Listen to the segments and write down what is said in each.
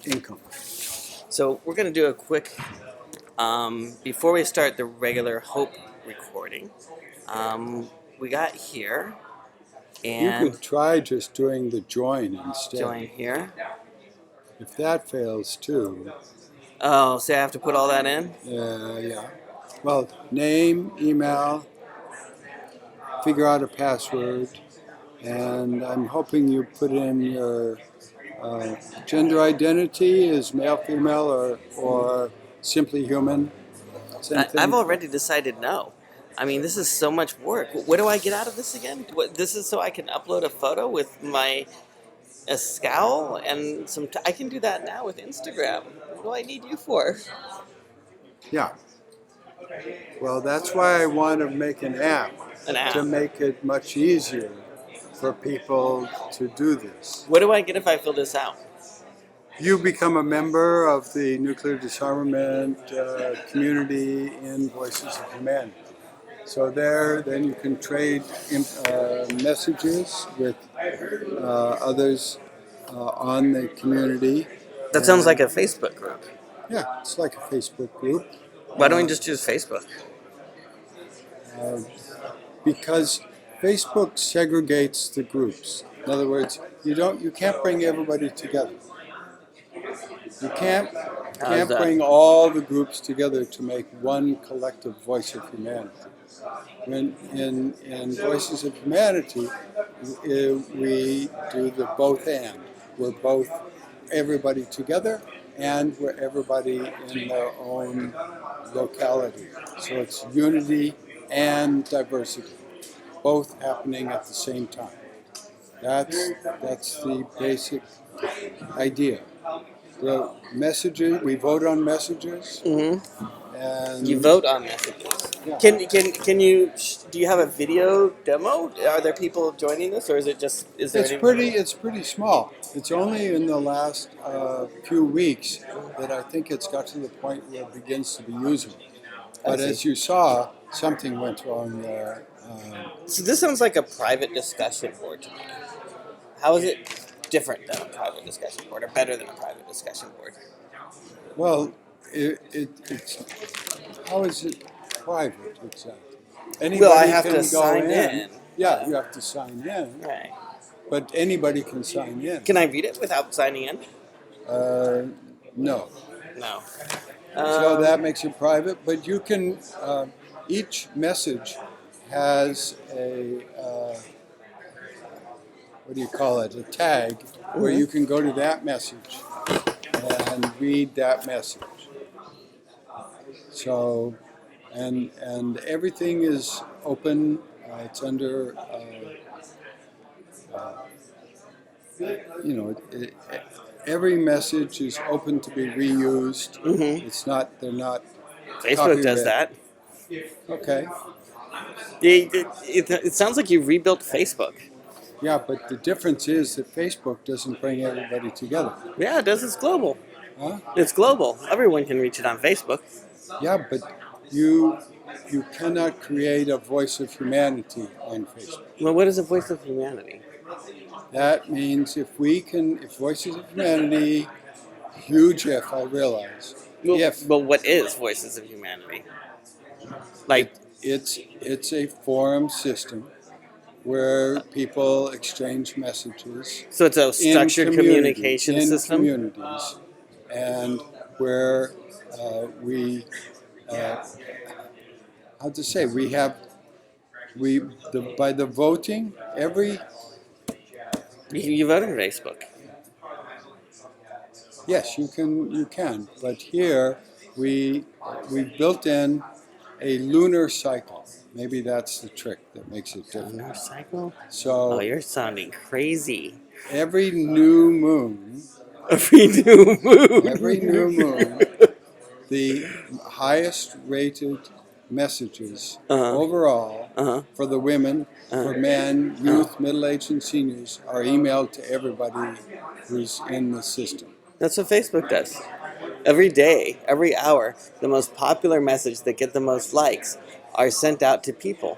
income. So we're going to do a quick, before we start the regular Hope recording, we got here You and could try just doing the join instead. join here. If that fails too, Oh, so I have to put all that in? yeah. Well, name, email, figure out a password, and I'm hoping you put in your gender identity is male, female, or simply human. Same thing. I've already decided no. I mean, this is so much work. What do I get out of this again? This is so I can upload a photo with a scowl and I can do that now with Instagram. What do I need you for? Yeah. Well, that's why I want to make an app to make it much easier for people to do this. What do I get if I fill this out? You become a member of the nuclear disarmament community in Voices of Humanity. So then you can trade messages with others on the community. That sounds like a Facebook group. Yeah, it's like a Facebook group. Why don't we just choose Facebook? Because Facebook segregates the groups. In other words, you can't bring everybody together. You can't bring all the groups together to make one collective voice of humanity. When in Voices of Humanity, we do the both and. We're both everybody together and we're everybody in their own locality. So it's unity and diversity, both happening at the same time. That's the basic idea. The messages, we vote on messages. Mm-hmm. And you vote on messages. Yeah. Can you do you have a video demo? Are there people joining this, or is it just It's pretty small. It's only in the last few weeks that I think it's got to the point where it begins to be usable. But as you saw, something went wrong there. So this sounds like a private discussion board to me. How is it different than a private discussion board, or better than a private discussion board? Well, it's how is it private exactly? Anybody I have can to go sign in. Yeah, you have to sign in. Right. But anybody can sign in. Can I read it without signing in? No. No. So that makes it private, but you can. Each message has a what do you call it? A tag where you can go to that message and read that message. So, and everything is open. It's under, every message is open to be reused. Mm-hmm. It's not. They're not. Facebook does that. Okay. It sounds like you rebuilt Facebook. Yeah, but the difference is that Facebook doesn't bring everybody together. Yeah, it does. It's global. Huh? It's global. Everyone can reach it on Facebook. Yeah, but you cannot create a voice of humanity on Facebook. Well, what is a voice of humanity? That means if Voices of Humanity, huge if, I realize. Well, what is Voices of Humanity? Like it's a forum system where people exchange messages. So it's a structured communication system? In communities. And where we by the voting, You vote on Facebook. Yes, you can. But here we built in a lunar cycle. Maybe that's the trick that makes it different. Lunar cycle? So you're sounding crazy. Every new moon, the highest rated messages overall for the women, for men, youth, middle-aged, and seniors are emailed to everybody who's in the system. That's what Facebook does. Every day, every hour, the most popular message that get the most likes are sent out to people.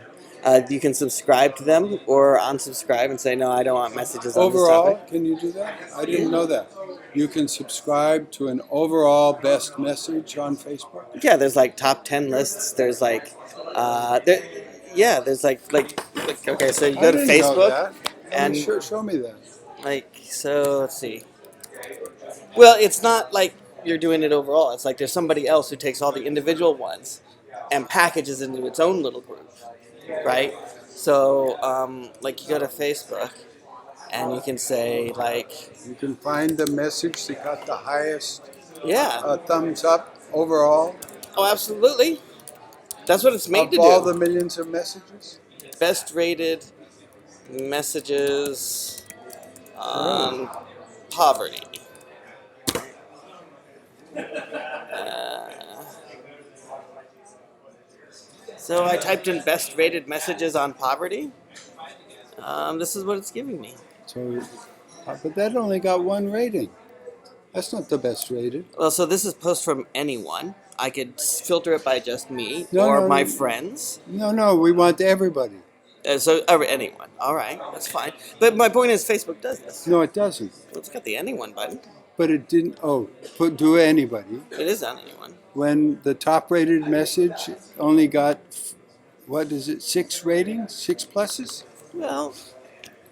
You can subscribe to them or unsubscribe and say, no, I don't want messages on this Overall, topic. can you do that? I didn't Yeah. know that. You can subscribe to an overall best message on Facebook. Yeah, there's like top 10 lists. There's like, there, yeah, there's like, okay, so you I go to didn't know Facebook that. I mean, and show me that. like, so let's see. Well, it's not like you're doing it overall. It's like there's somebody else who takes all the individual ones and packages into its own little group, right? So, like you go to Facebook and you can say like, You can find the message that got the highest yeah, thumbs up overall oh, absolutely. That's what it's made to of all the do. millions of messages. Best rated messages on poverty. Uh, so I typed in best rated messages on poverty. This is what it's giving me. So, but that only got one rating. That's not the best rated. Well, so this is post from anyone. I could filter it by just me No, or no, my friends. no. We want everybody. So anyone. All right, that's fine. But my point is, Facebook does this. No, it doesn't. Well, it's got the anyone button. But it didn't. Oh, do anybody. It is on anyone. When the top rated message only got, what is it, 6 ratings, 6 pluses? Well,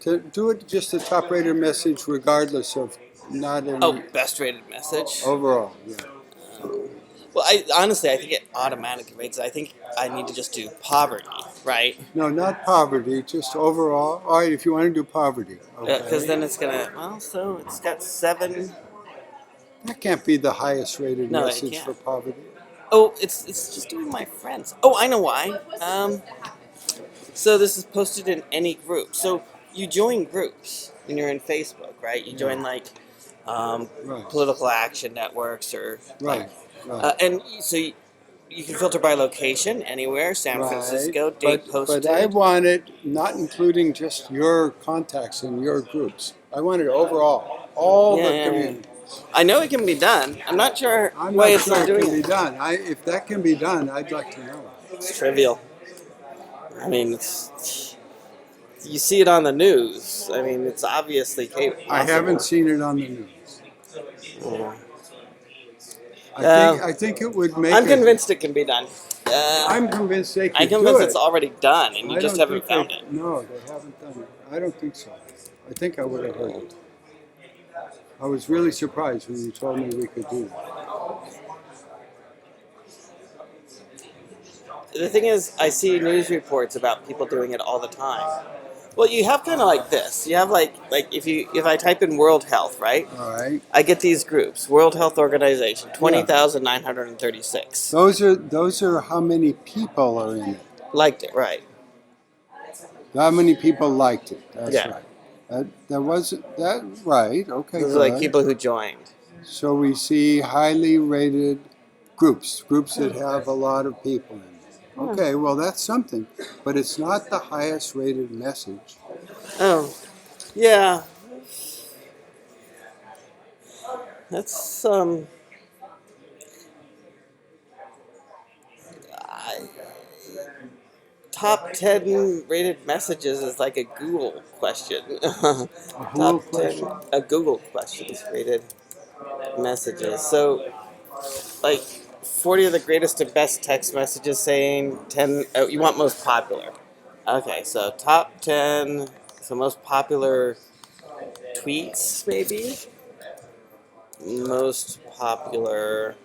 To do it just the top rated message regardless of not any oh, best rated message. overall. Yeah. Well, I honestly, I think it automatically rates. I think I need to just do poverty, right? No, not poverty, just overall. All right, if you want to do poverty. Because Okay. then it's gonna. Well, so it's got 7. That can't be the highest rated No, it message can't. for poverty. Oh, it's just doing my friends. Oh, I know why. So this is posted in any group. So you join groups when you're in Facebook, right? You join like Right. political action networks or Right. like, Right. and so you can filter by location anywhere. San Right. Francisco, date posted. But I want it not including just your contacts and your groups. I want it overall, all Yeah, the yeah, yeah. community. I know it can be done. I'm not sure I'm why not it's sure not it doing can be it. done. If that can be done, I'd like to know. It's trivial. I mean, it's you see it on the news. I mean, it's obviously capable. I haven't seen it on the news. Yeah. I think it would make. I'm convinced it can be done. I'm convinced they could I'm do convinced it. it's already done, and you I just don't haven't think found they- it. No, they haven't done it. I don't think so. I think I would have heard it. I was really surprised when you told me we could do that. The thing is, I see news reports about people doing it all the time. Well, you have kind of like this. You have like if I type in World Health, right? All right. I get these groups: World Health Organization, 20,936 Those are how many people are in it. liked it, right? How many people liked it? That's Yeah. right. That wasn't that right? Okay, Those good. are like people who joined. So we see highly rated groups that have a lot of people in them. Okay, well that's something, but it's not the highest rated message. Oh, yeah. That's I- top 10 rated messages is like a Google question. Google Top 10 question? a Google questions rated messages. So like 40 of the greatest and best text messages saying 10 oh, you want most popular. Okay, so top 10 so most popular tweets maybe? Most popular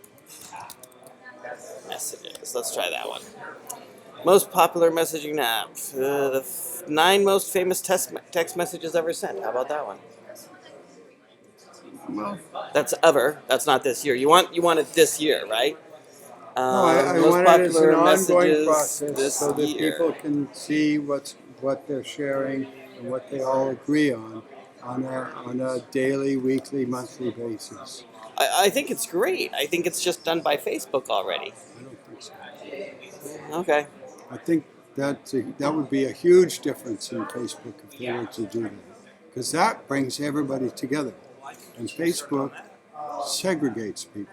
messages. Let's try that one. Most popular messaging app. The 9 most famous text messages ever sent. How about that one? Well, That's ever. That's not this year. You want it this year, right? no, I Most want it as an popular ongoing messages process this so that year. people can see what they're sharing and what they all agree on a daily, weekly, monthly basis. I think it's great. I think it's just done by Facebook already. I don't think so. Okay. I think that would be a huge difference in Facebook if they were to do that, because that brings everybody together, and Facebook segregates people.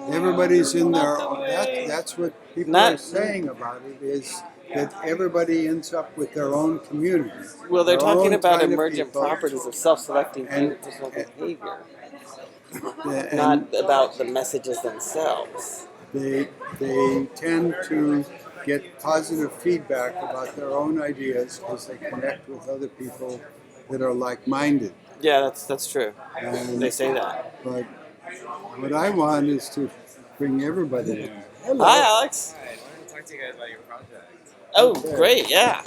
Everybody's in their own. That's what people are saying about it is that everybody ends up with their own community. Well, they're their talking own about kind of emergent people, properties of self-selecting and, personal behavior, and not about the messages themselves. they tend to get positive feedback about their own ideas because they connect with other people that are like-minded. Yeah, that's true. And They say that. but what I want is to bring everybody in. Hello. Hi, Alex. Hi, I wanted to talk to you guys about your project. Oh, Okay. great, yeah.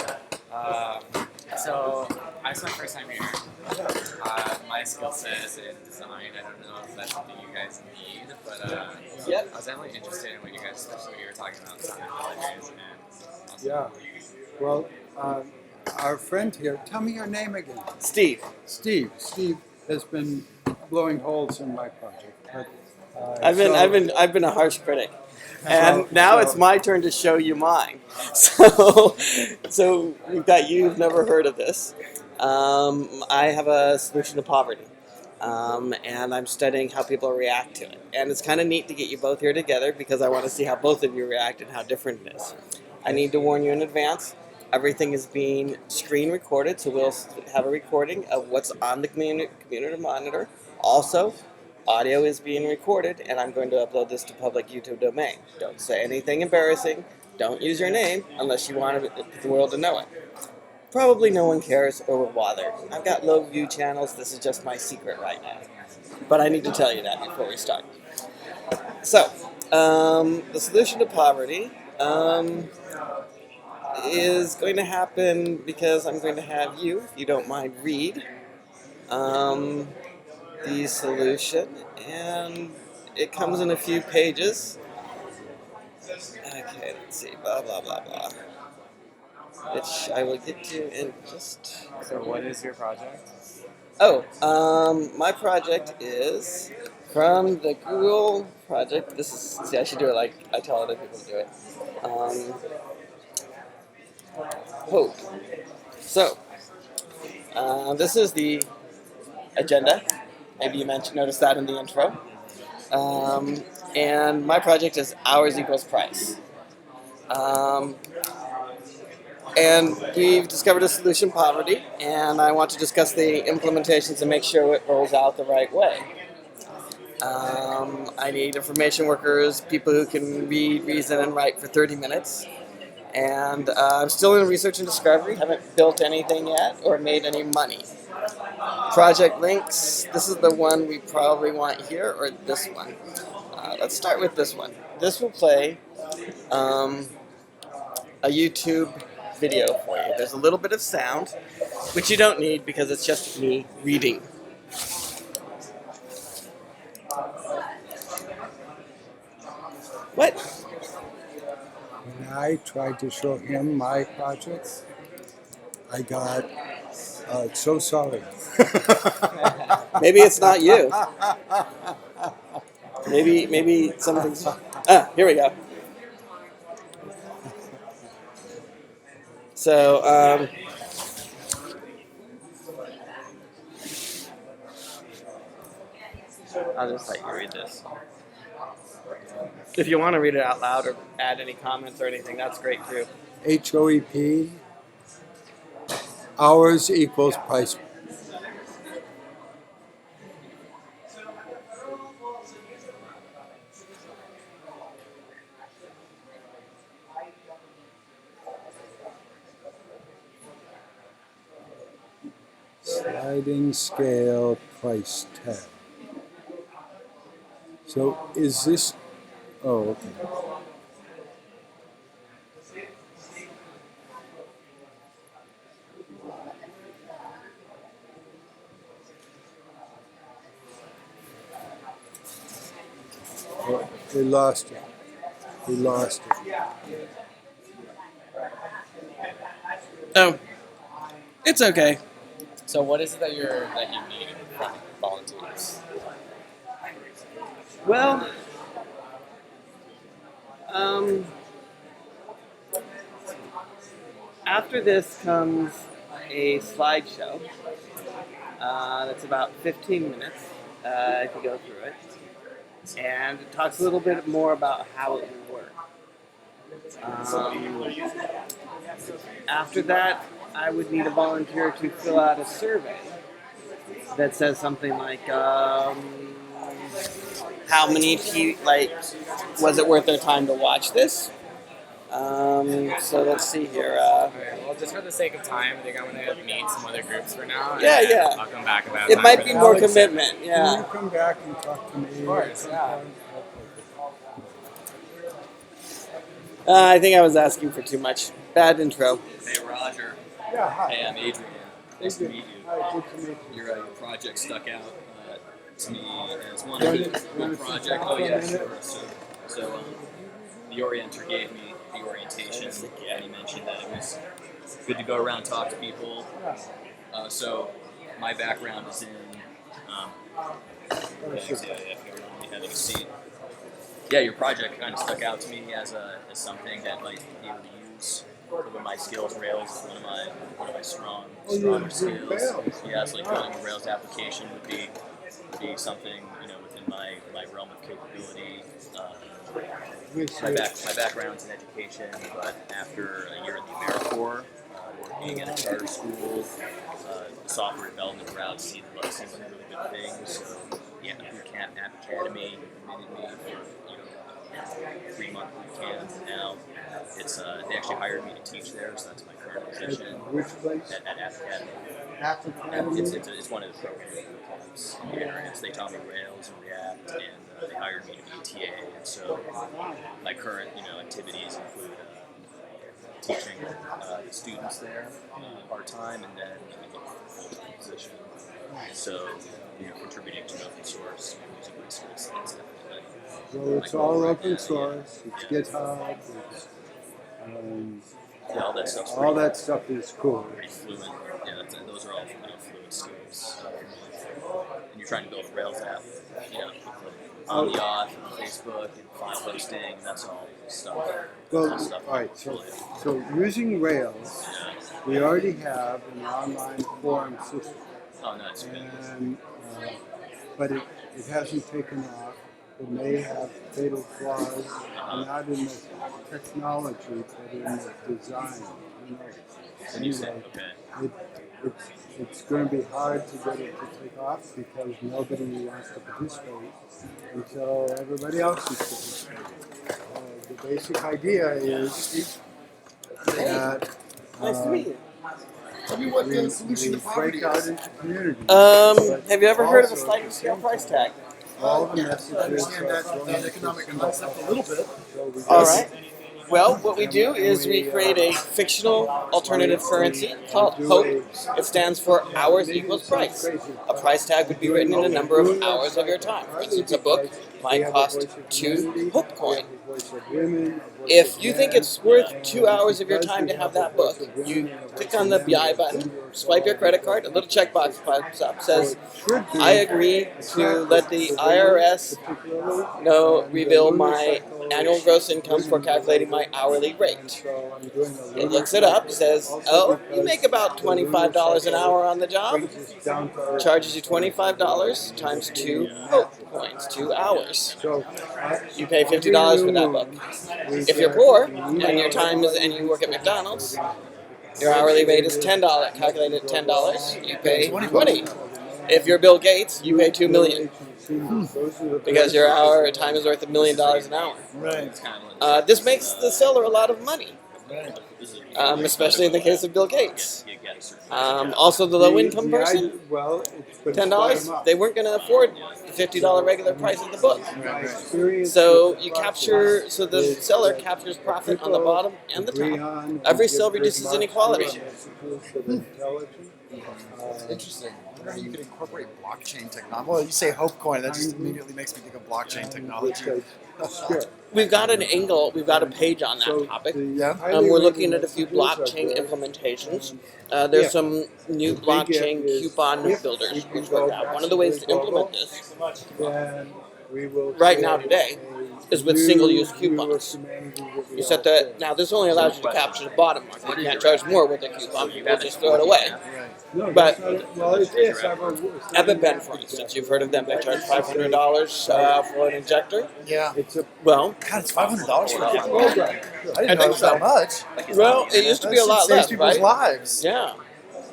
So, it's my first time here. My skill set is in design. I don't know if that's something you guys need, but Yep. I was definitely interested in what you guys, especially what you were talking about, sound holidays and also, Yeah. Well, our friend here, tell me your name again. Steve. Steve. Steve has been blowing holes in my project. But, I've been a harsh critic. And So- now so- it's my turn to show you mine. So we've got you've never heard of this. I have a solution to poverty, and I'm studying how people react to it. And it's kind of neat to get you both here together because I want to see how both of you react and how different it is. I need to warn you in advance. Everything is being screen recorded, so we'll have a recording of what's on the community monitor. Also, audio is being recorded, and I'm going to upload this to public YouTube domain. Don't say anything embarrassing. Don't use your name unless you want the world to know it. Probably no one cares or will bother. I've got low view channels. This is just my secret right now. But I need to tell you that before we start. So, the solution to poverty is going to happen because I'm going to have you, if you don't mind, read the solution, and it comes in a few pages. Okay, let's see, blah, blah, blah, blah. Which I will get to in just... So what is your project? Oh, my project is from the Google project. This is, see, I should do it like I tell other people to do it. Hope. So, this is the agenda. Maybe you noticed that in the intro. And my project is hours equals price. And we've discovered a solution, poverty, and I want to discuss the implementations and make sure it rolls out the right way. I need information workers, people who can read, reason, and write for 30 minutes. And I'm still in research and discovery, haven't built anything yet or made any money. Project links, this is the one we probably want here, or this one. Let's start with this one. This will play a YouTube video for you. There's a little bit of sound, which you don't need because it's just me reading. What? When I tried to show him my project, I got so sorry. Maybe it's not you. Maybe something's... Ah, here we go. So, I'll just let you read this. If you want to read it out loud or add any comments or anything, that's great too. HOEP, hours equals price. Sliding scale price tag. So is this, oh, okay. Oh, we lost it. We lost it. Oh, it's okay. So what is it that you need from volunteers? Well, after this comes a slideshow that's about 15 minutes if you go through it, and it talks a little bit more about how it will work. After that, I would need a volunteer to fill out a survey that says something like, how many was it worth their time to watch this? So let's see here. Okay, well, just for the sake of time, I think I'm going to meet some other groups for now. Yeah, and then yeah. I'll come back about It time might for be this. more Alex, commitment, Can you yeah. come back and talk to me? Of course, yeah. I think I was asking for too much. Bad intro. Hey Roger. Yeah, hi. Hey, I'm Adrian. Nice to meet you. Hi, good to meet you. Your project stuck out to me as one good project. Oh yeah, sure. So the orienter gave me the orientation, and he mentioned that it was good to go around and talk to people. So my background is in. Thanks, yeah, if you're only having a seat. Yeah, your project kind of stuck out to me as something that might be able to use for my skills. Rails is one of my stronger skills. Yeah, so like building a Rails application would be something within my realm of capability. My background's in education, but after a year in the AmeriCorps, working at a charter school, the software development route seemed like a really good thing. So yeah, boot camp App Academy committed me for 3-month boot camp. Now it's they actually hired me to teach there, so that's my current position Which place? at App Academy. App Academy? It's one of the program camps in the area. So they taught me Rails and React, and they hired me to be a TA. And so my current activities include teaching the students there part time, and then full-time position. So contributing to open source, using my skill sets definitely. So it's all open source. It's GitHub. It's, Yeah, all that stuff's all that stuff is cool. pretty fluent. Yeah, those are all fluent skills. And you're trying to build a Rails app, on the off, Facebook, and file hosting. That's all stuff. Well, All stuff all right. So using Rails, we already have an online forum system, Oh no, it's good. and but it hasn't taken off. It may have fatal flaws, not in the technology, but in the design. Who knows? And you said, Anyway, it's going to be hard to get it to take off because nobody wants to participate until everybody else is participating. The basic idea is that Nice to meet you. Tell me what the solution to we poverty break out is. into communities. Have you ever heard of a Also, sliding scale price tag? all the I messages understand are that economic concept a little bit. All right. Well, what we do is we create a fictional alternative currency called HOPE. It stands for hours equals price. A price tag would be written in a number of hours of your time. For instance, a book might cost 2 HOPE coin. If you think it's worth 2 hours of your time to have that book, you click on the BI button, swipe your credit card, a little checkbox pops up, says, I agree to let the IRS reveal my annual gross income for calculating my hourly rate. It looks it up, says, oh, you make about $25 an hour on the job. Charges you $25 times 2 HOPE coins, 2 hours. You pay $50 for that book. If you're poor and your time is and you work at McDonald's, your hourly rate is $10. Calculated at $10, you pay $20. If you're Bill Gates, you pay $2 million because your time is worth $1 million an hour. Right. This makes the seller a lot of money, especially in the case of Bill Gates. Also, the low-income person, $10, they weren't going to afford the $50 regular price of the book. So you capture, so the seller captures profit on the bottom and the top. Every sale reduces inequality. Interesting. I wonder how you could incorporate blockchain technology. Well, you say Hope Coin, that just immediately makes me think of blockchain technology. We've got an angle, we've got a page on that topic. Yeah. We're looking at a few blockchain implementations. There's some new blockchain coupon builders we've worked out. One of the ways to implement this right now today is with single-use coupons. You set the now. This only allows you to capture the bottom mark. You can't charge more with a coupon. People just throw it away. But EpiPen, for instance, you've heard of them. They charge $500 for an injector. Yeah. Well, God, it's $500 for a coupon. I I didn't know think it was so. that much. Well, it used to be a lot saves less, people's right? lives. Yeah.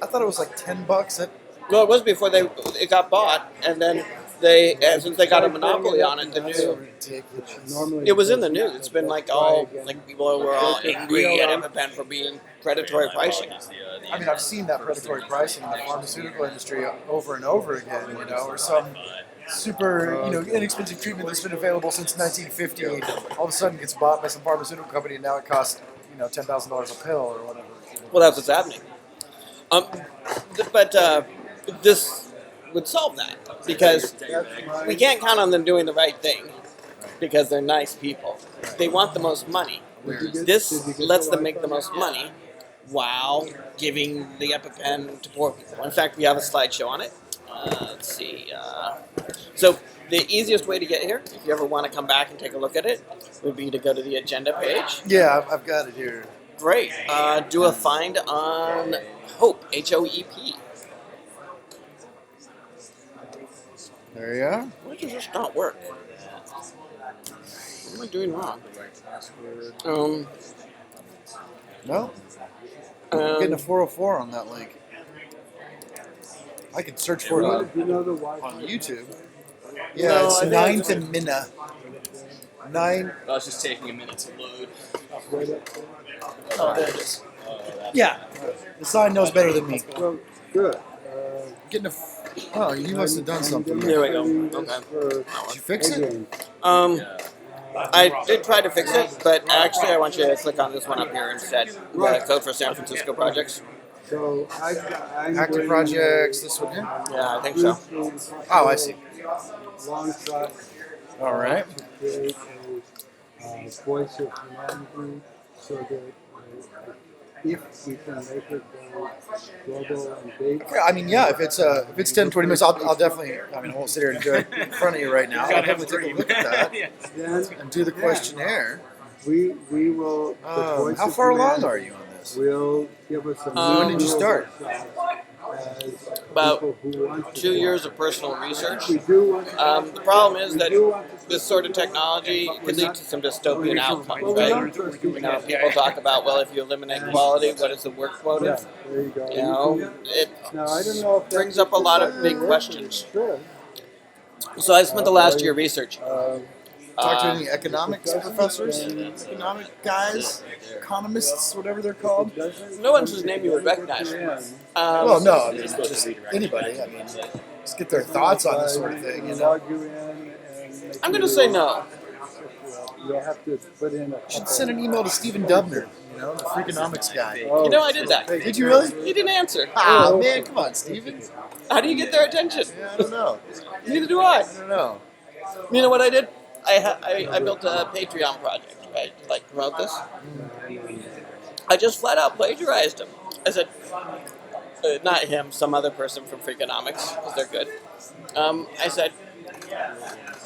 I thought it was like $10 at. Well, it was before it got bought, and then since they got a monopoly on it, the new. Ridiculous. It was in the news. It's been like people were all angry at EpiPen for being predatory pricing. I mean, I've seen that predatory pricing in the pharmaceutical industry over and over again, you know, or some super, inexpensive treatment that's been available since 1950 all of a sudden gets bought by some pharmaceutical company and now it costs, $10,000 a pill or whatever. Well, that's what's happening. But this would solve that because we can't count on them doing the right thing because they're nice people. They want the most money. This lets them make the most money while giving the EpiPen to poor people. In fact, we have a slideshow on it. Let's see. So the easiest way to get here, if you ever want to come back and take a look at it, would be to go to the agenda page. Yeah, I've got it here. Great. Do a find on HOPE, HOEP. There you are. Why does this not work? What am I doing wrong? No? I'm getting a 404 on that link. I could search for it on YouTube. Yeah, No, it's I think 9 it's to Minna. 9. Oh, it's just taking a minute to load. Oh, there it is. Yeah. The sign knows better than me. Well, good. Getting a. Oh, you must have done something. There we go. Okay. Did you fix it? I did try to fix it, but actually I want you to click on this one up here instead. The code for San Francisco projects. So Active projects, this one here? Yeah, I think so. Oh, I see. Long shot. All right. To create a voice of humanity, so that if we can make it go global and big. Okay, I mean, yeah, if it's 10, 20 minutes, I'll definitely, I won't sit here and do it in front of you right now. I'll definitely take a look at that Then and do the questionnaire. we will. the voice How of far along humanity are you on this? Will give us a When did you start? About 2 years of personal research. We do want The problem is that this sort of technology could lead to some dystopian outcomes, right? People talk about, well, if you eliminate quality, what is the work quota? There you go. It Now, I don't know if that- brings up a lot of big questions. Sure. So I spent the last year research. Talk to any economics professors, economic guys, economists, whatever they're called. No one whose name you would recognize. Well, no, I mean, just anybody. I mean, just get their thoughts on this sort of thing, you know. Log you in and make I'm going to say no. You'll have to put in a. You should send an email to Stephen Dubner, the Freakonomics guy. You know, I did that. Did you really? He didn't answer. Ah, man, come on, Stephen. How do you get their attention? Yeah, I don't know. Neither do I. I don't know. You know what I did? I built a Patreon project, right? To, promote this. I just flat out plagiarized him. I said, not him, some other person from Freakonomics, because they're good. I said,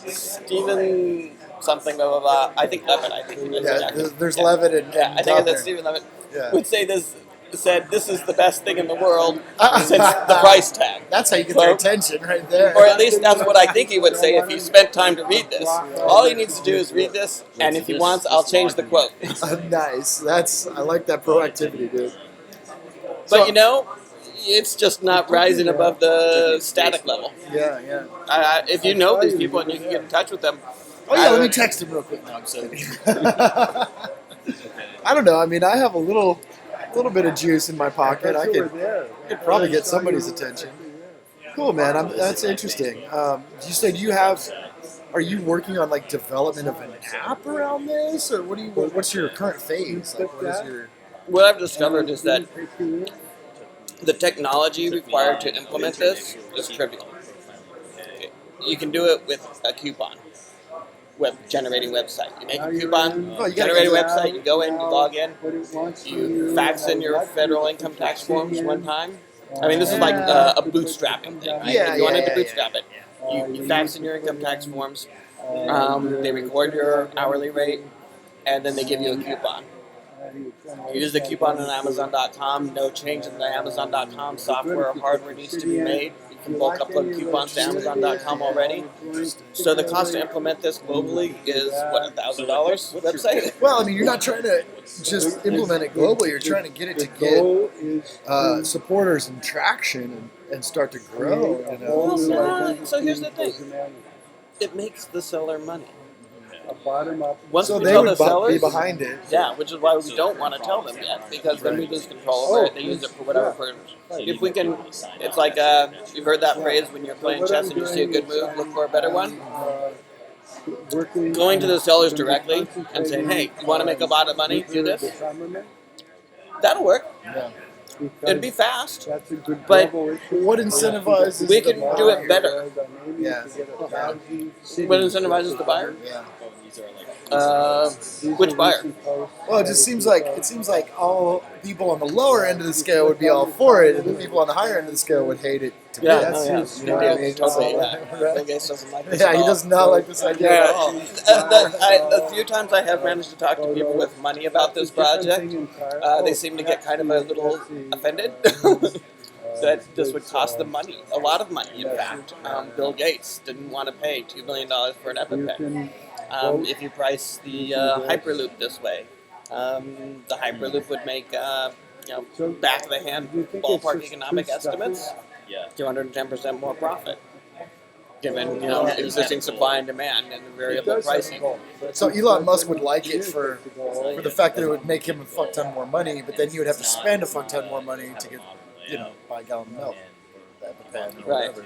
Stephen something, blah, blah, blah. I think Levitt, he was. Yeah, there's Levitt and yeah, I think Dubner. that Stephen Levitt Yeah. would say this. Said this is the best thing in the world since the price tag. That's how you get their attention right there. Or at least that's what I think he would say if he spent time to read this. All he needs to do is read this, and if he wants, I'll change the quote. Nice. I like that proactivity, dude. But it's just not rising above the static level. Yeah. If you know these people and you can get in touch with them. Oh yeah, let me text him real quick. No, I'm sorry. I don't know. I mean, I have a little bit of juice in my pocket. I could probably get somebody's attention. Cool, man. That's interesting. You said are you working on development of an app around this, or what's your current phase? What I've discovered is that the technology required to implement this is trivial. You can do it with a coupon. Generating website. You make a coupon, generate a website, you go in, you log in, you fax in your federal income tax forms one time. I mean, this is like a bootstrapping thing, right? If you wanted to bootstrap it. you fax in your income tax forms. They record your hourly rate, and then they give you a coupon. You use the coupon on Amazon.com. No change in the Amazon.com software or hardware needs to be made. You can bulk upload coupons to Amazon.com already. So the cost to implement this globally is what, $1,000 website? Well, I mean, you're not trying to just implement it globally. You're trying to get it to get supporters and traction and start to grow. You know? So here's the thing: it makes the seller money. Bottom-up. Once So we they tell would the sellers, be behind it. yeah, which is why we don't want to tell them yet, because then we lose control over it. They use it for whatever purpose. If we can, it's like you've heard that phrase: when you're playing chess and you see a good move, look for a better one. Going to the sellers directly and saying, "Hey, you want to make a lot of money? Do this." That'll work. Yeah. It'd be fast, That's a good but What incentivizes we the can do it buyer? better. Yeah. What incentivizes the buyer? Yeah. Which buyer? Well, it just seems like all people on the lower end of the scale would be all for it, and the people on the higher end of the scale would hate it. To Yeah, bits. no, You know what I mean? totally. So, Bill Gates doesn't like this yeah, at he all. does not like this idea at all. A few times I have managed to talk to people with money about this project, they seem to get kind of a little offended that this would cost them money, a lot of money, in fact. Bill Gates didn't want to pay $2 million for an EpiPen. If you price the Hyperloop this way, the Hyperloop would make, back of the hand ballpark economic estimates, 210% more profit, given existing supply and demand and the variable pricing. So Elon Musk would like it for the fact that it would make him a fuck ton more money, but then he would have to spend a fuck ton more money to get, buy a gallon of milk, or EpiPen, or Right. whatever.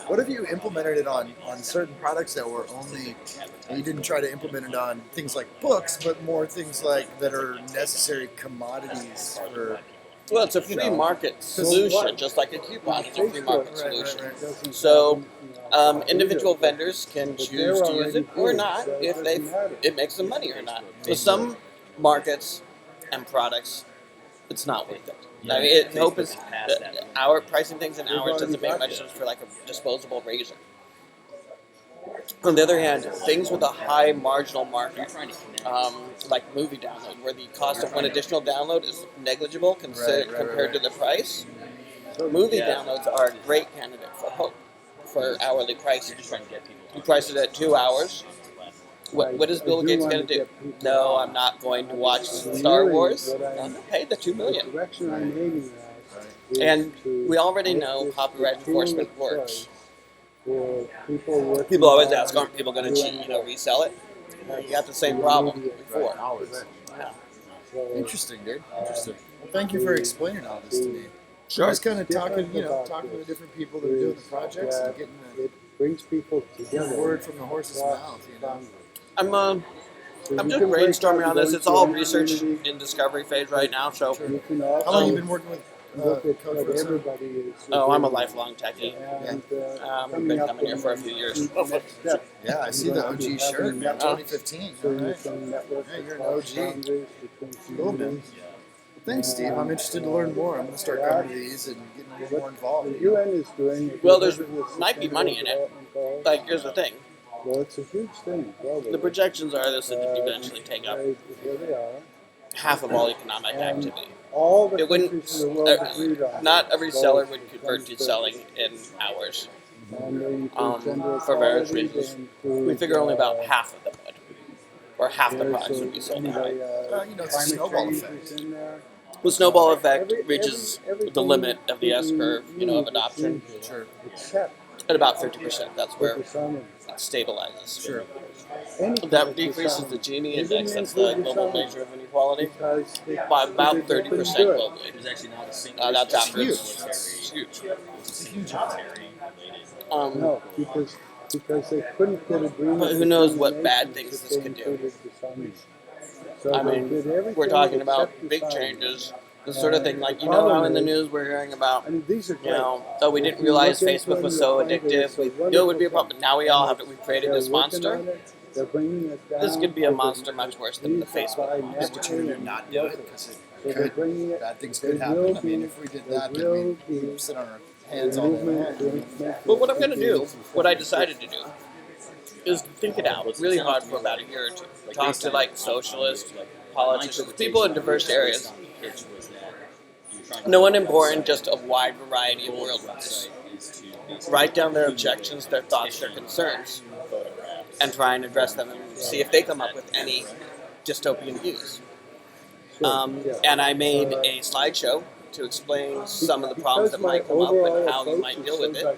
What if you implemented it on certain products that were you didn't try to implement it on things like books, but more things like that are necessary commodities for... Well, it's a free market solution, just like a coupon is a free market solution. Right. So individual vendors can choose to use it or not if it makes them money or not. For some markets and products, it's not worth it. I mean, hope is our pricing things in hours doesn't make much sense for like a disposable razor. On the other hand, things with a high marginal market, like movie download, where the cost of one additional download is negligible compared to the price, movie downloads are a great candidate for hope for hourly pricing. You price it at 2 hours. What is Bill Gates going to do? No, I'm not going to watch Star Wars. I'm going to pay the $2 million. And we already know copyright enforcement works. People always ask, aren't people going to cheat, resell it? You got the same problem before. Yeah. Interesting, dude. Interesting. Well, thank you for explaining all this to me. Sure. Just kind of talking to the different people that are doing the projects and getting the word from the horse's mouth. I'm just brainstorming on this. It's all research in discovery phase right now. So, How long have you been working with Code for Yourself? I'm a lifelong techie. We've been coming here for a few years. Yeah, I see the OG shirt. 2015. All right. Yeah, you're an OG. Cool, man. Thanks, Steve. I'm interested to learn more. I'm going to start coming to these and getting a little more involved. Well, there's might be money in it. Like, here's the thing. Well, it's a huge thing. The projections are this would eventually take up half of all economic activity. It wouldn't. Not every seller would convert to selling in hours. For various reasons. We figure only about half of them would, or half the products would be sold that way. It's a snowball effect. The snowball effect reaches the limit of the S curve, of adoption. Sure. At about 50%. That's where it stabilizes. Sure. That decreases the Gini index, that's the global measure of inequality, by about 30% globally. There's actually not a single. That's after huge. it's huge. It's a huge No, because they couldn't get agreement. But who knows what bad things this could do. I mean, we're talking about big changes, the sort of thing like, how in the news we're hearing about, we didn't realize Facebook was so addictive. We knew it would be a problem, but now we all we created this monster. This could be a monster much worse than the Facebook monster. You're not doing it because bad things could happen. I mean, if we did that, then we'd sit on our hands-on. But what I'm going to do, what I decided to do, is think it out really hard for about a year or two. Talk to like socialists, politicians, people in diverse areas. No one important, just a wide variety of worldviews. Write down their objections, their thoughts, their concerns, and try and address them and see if they come up with any dystopian views. And I made a slideshow to explain some of the problems that might come up and how you might deal with it,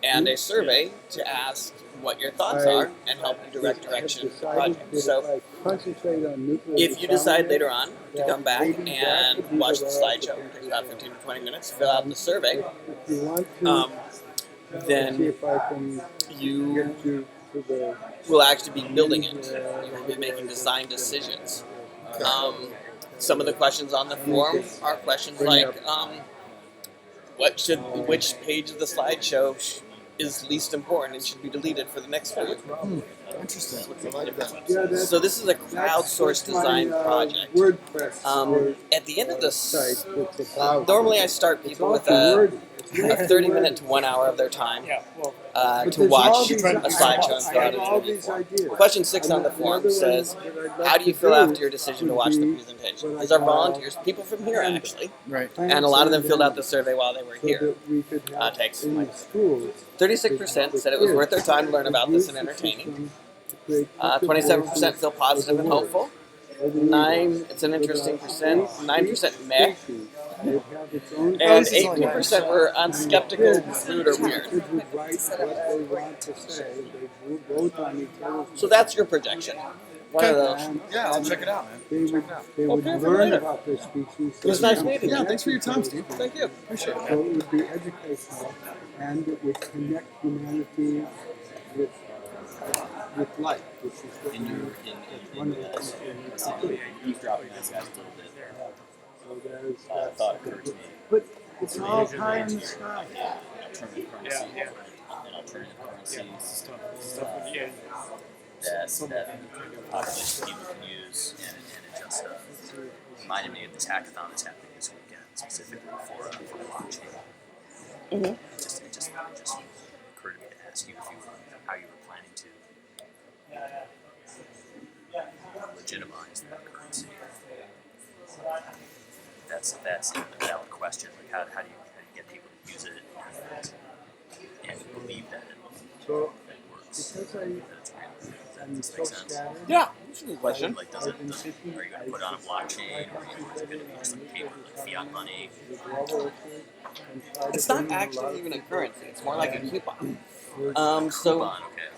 and a survey to ask what your thoughts are and help you direct direction of the project. So if you decide later on to come back and watch the slideshow, it takes about 15 to 20 minutes, fill out the survey, then you will actually be building it. You will be making design decisions. Some of the questions on the form are questions like, which page of the slideshow is least important and should be deleted for the next period. Interesting. I like that. So this is a crowdsourced design project. At the end of this, normally I start people with a 30-minute to 1 hour of their time to watch a slideshow and fill out an interview form. Question 6 on the form says, how do you feel after your decision to watch the presentation? These are volunteers, people from here actually, Right. and a lot of them filled out the survey while they were here. Takes 36% said it was worth their time to learn about this and entertaining. 27% feel positive and hopeful. 9, it's an interesting percent. 9% meh. And 18% were unskeptical, rude, or weird. So that's your projection. One of those. Yeah, I'll check it out, man. They would learn about this species. It was nice meeting you. Yeah, thanks for your time, Steve. Thank you. Appreciate it, So man. it would be educational, and it would connect humanity with life, which is what one of the things we need to do. Eavesdropping on these guys a little bit. So there's Thought occurred to me. but it's all pie in the sky. Alternative currency and alternative currencies that population people can use, and it just reminded me of this hackathon that's happening this weekend, specifically for blockchain. Mm-hmm. It just occurred to me to ask you how you were planning to legitimize that currency. That's a valid question. Like how do you get people to use it and believe that it works? Because That it's real. I'm Does that so make sense? scattered. Yeah, that's a good question. Like, are you going to put it on a blockchain, or is it going to be just like paper, like fiat money? It's not actually even a currency. It's more like a coupon. So Coupon, okay.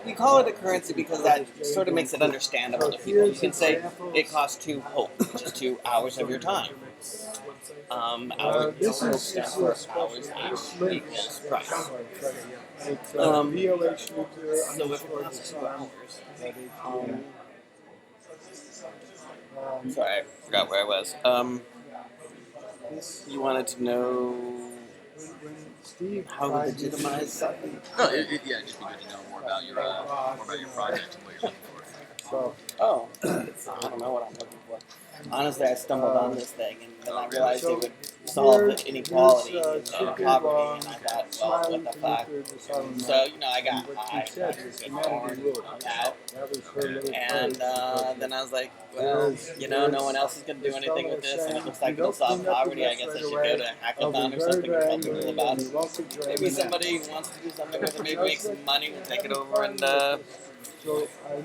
we call it a currency because that sort of makes it understandable to people. You can say it costs 2 hope, which is 2 hours of your time. This Hope is stands for hours equals price. It's So VOH if it costs 2 hours, sorry, I forgot where I was. You wanted to know how to legitimize something? No, yeah, it'd just be good to know more about your project and what you're looking for. Oh, I don't know what I'm looking for. Honestly, I stumbled on this thing, and then I realized it would solve the inequality and poverty, and I thought, well, what the fuck? So, I got high, got good corn on that, and then I was like, well, no one else is going to do anything with this, and it looks like it'll solve poverty. I guess I should go to a hackathon or something and tell people about it. Maybe somebody wants to do something with it, maybe make some money, we'll take it over and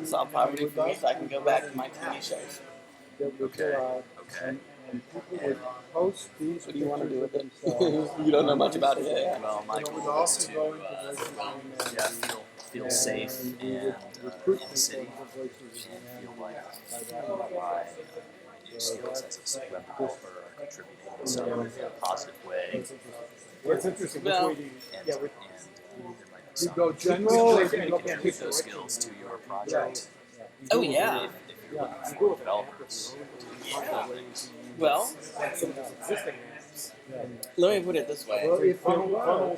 solve poverty for me so I can go back to my TV shows. Okay. What do you want to do with it? You don't know much about it yet. Well, my goal is to feel safe and in the city, and feel like my new skills as a web developer are contributing in some positive way. What's interesting, well, And there might be some go general, you can contribute those skills to your project. Oh, yeah. If you're looking for developers. Yeah. Well, let me put it this way. Well, if I have no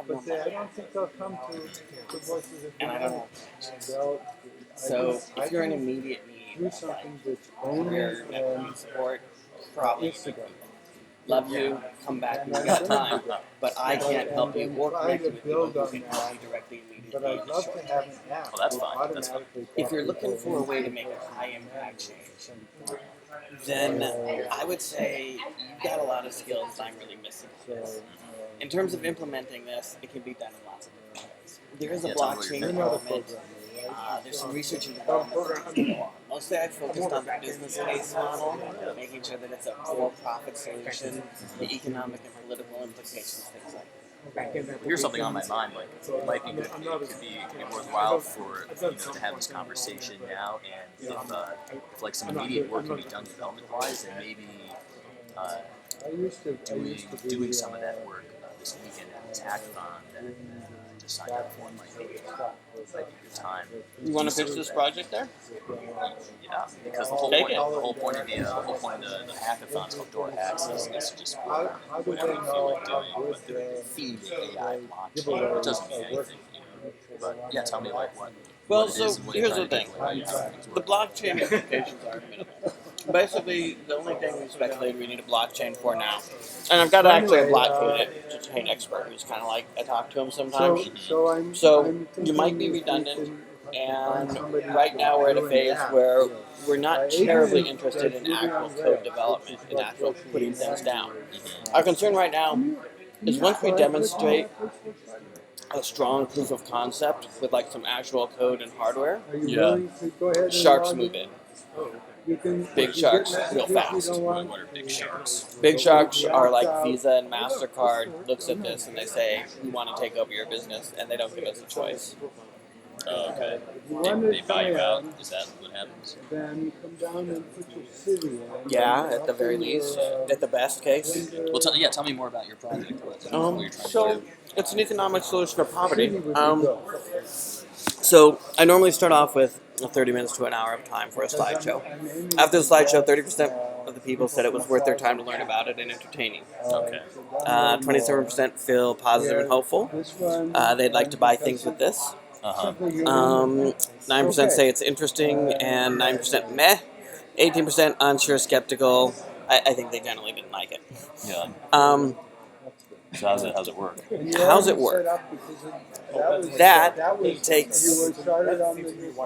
but money, I don't think they'll come to voices of and I don't have. So if you're in immediate need, do something that's your only networking support, probably Instagram. love you, come back when you got time, but I can't help you or connect you with people who can help you directly immediately in the short term. Well, that's fine. That's fine. If you're looking for a way to make a high impact change, then I would say you've got a lot of skills that I'm really missing on this. In terms of implementing this, it can be done in lots of different ways. There is a Yeah, tell me what blockchain you're doing. element. There's some research and development that can go on. Mostly I've focused on the business case model, making sure that it's a for-profit solution, the economic and political implications, things like that. Here's something on my mind. Like, it might be good. It could be worthwhile for to have this conversation now. And if like some immediate work can be done development-wise, then maybe doing some of that work this weekend at the hackathon that to sign up for might be a good time. You want to pitch this project there? Yeah, because the whole Take point, it. the whole point of the hackathon called Door Hacks is to just work on whatever you feel like doing, but the theme of AI blockchain, it doesn't mean anything. But yeah, tell me like what. Well, what it so is and what you're here's the trying thing. to do, how things The work. blockchain implications are minimal. Basically, the only thing we speculated we need a blockchain for now, and I've got actually a blockchain expert who's kind of like, I talk to him sometimes. So you might be redundant, and right now we're at a phase where we're not terribly interested in actual code development, in actual putting things down. Our concern right now is once we demonstrate a strong proof of concept with like some actual code and hardware, sharks move in. Big sharks, real fast. What are big sharks? Big sharks are like Visa and MasterCard looks at this and they say, we want to take over your business, and they don't give us a choice. Oh, okay. They buy you out. Is that what happens? Then come down and put your city in. Yeah, at the very least. At the best case. Well, tell me more about your project. What you're trying to So do. it's an economic solution to poverty. So I normally start off with 30 minutes to an hour of time for a slideshow. After the slideshow, 30% of the people said it was worth their time to learn about it and entertaining. Okay. 27% feel positive and hopeful. They'd like to buy things with this. 9% say it's interesting, and 9% meh. 18% unsure, skeptical. I think they generally didn't like it. Yeah. So how's it work? How's it work? That takes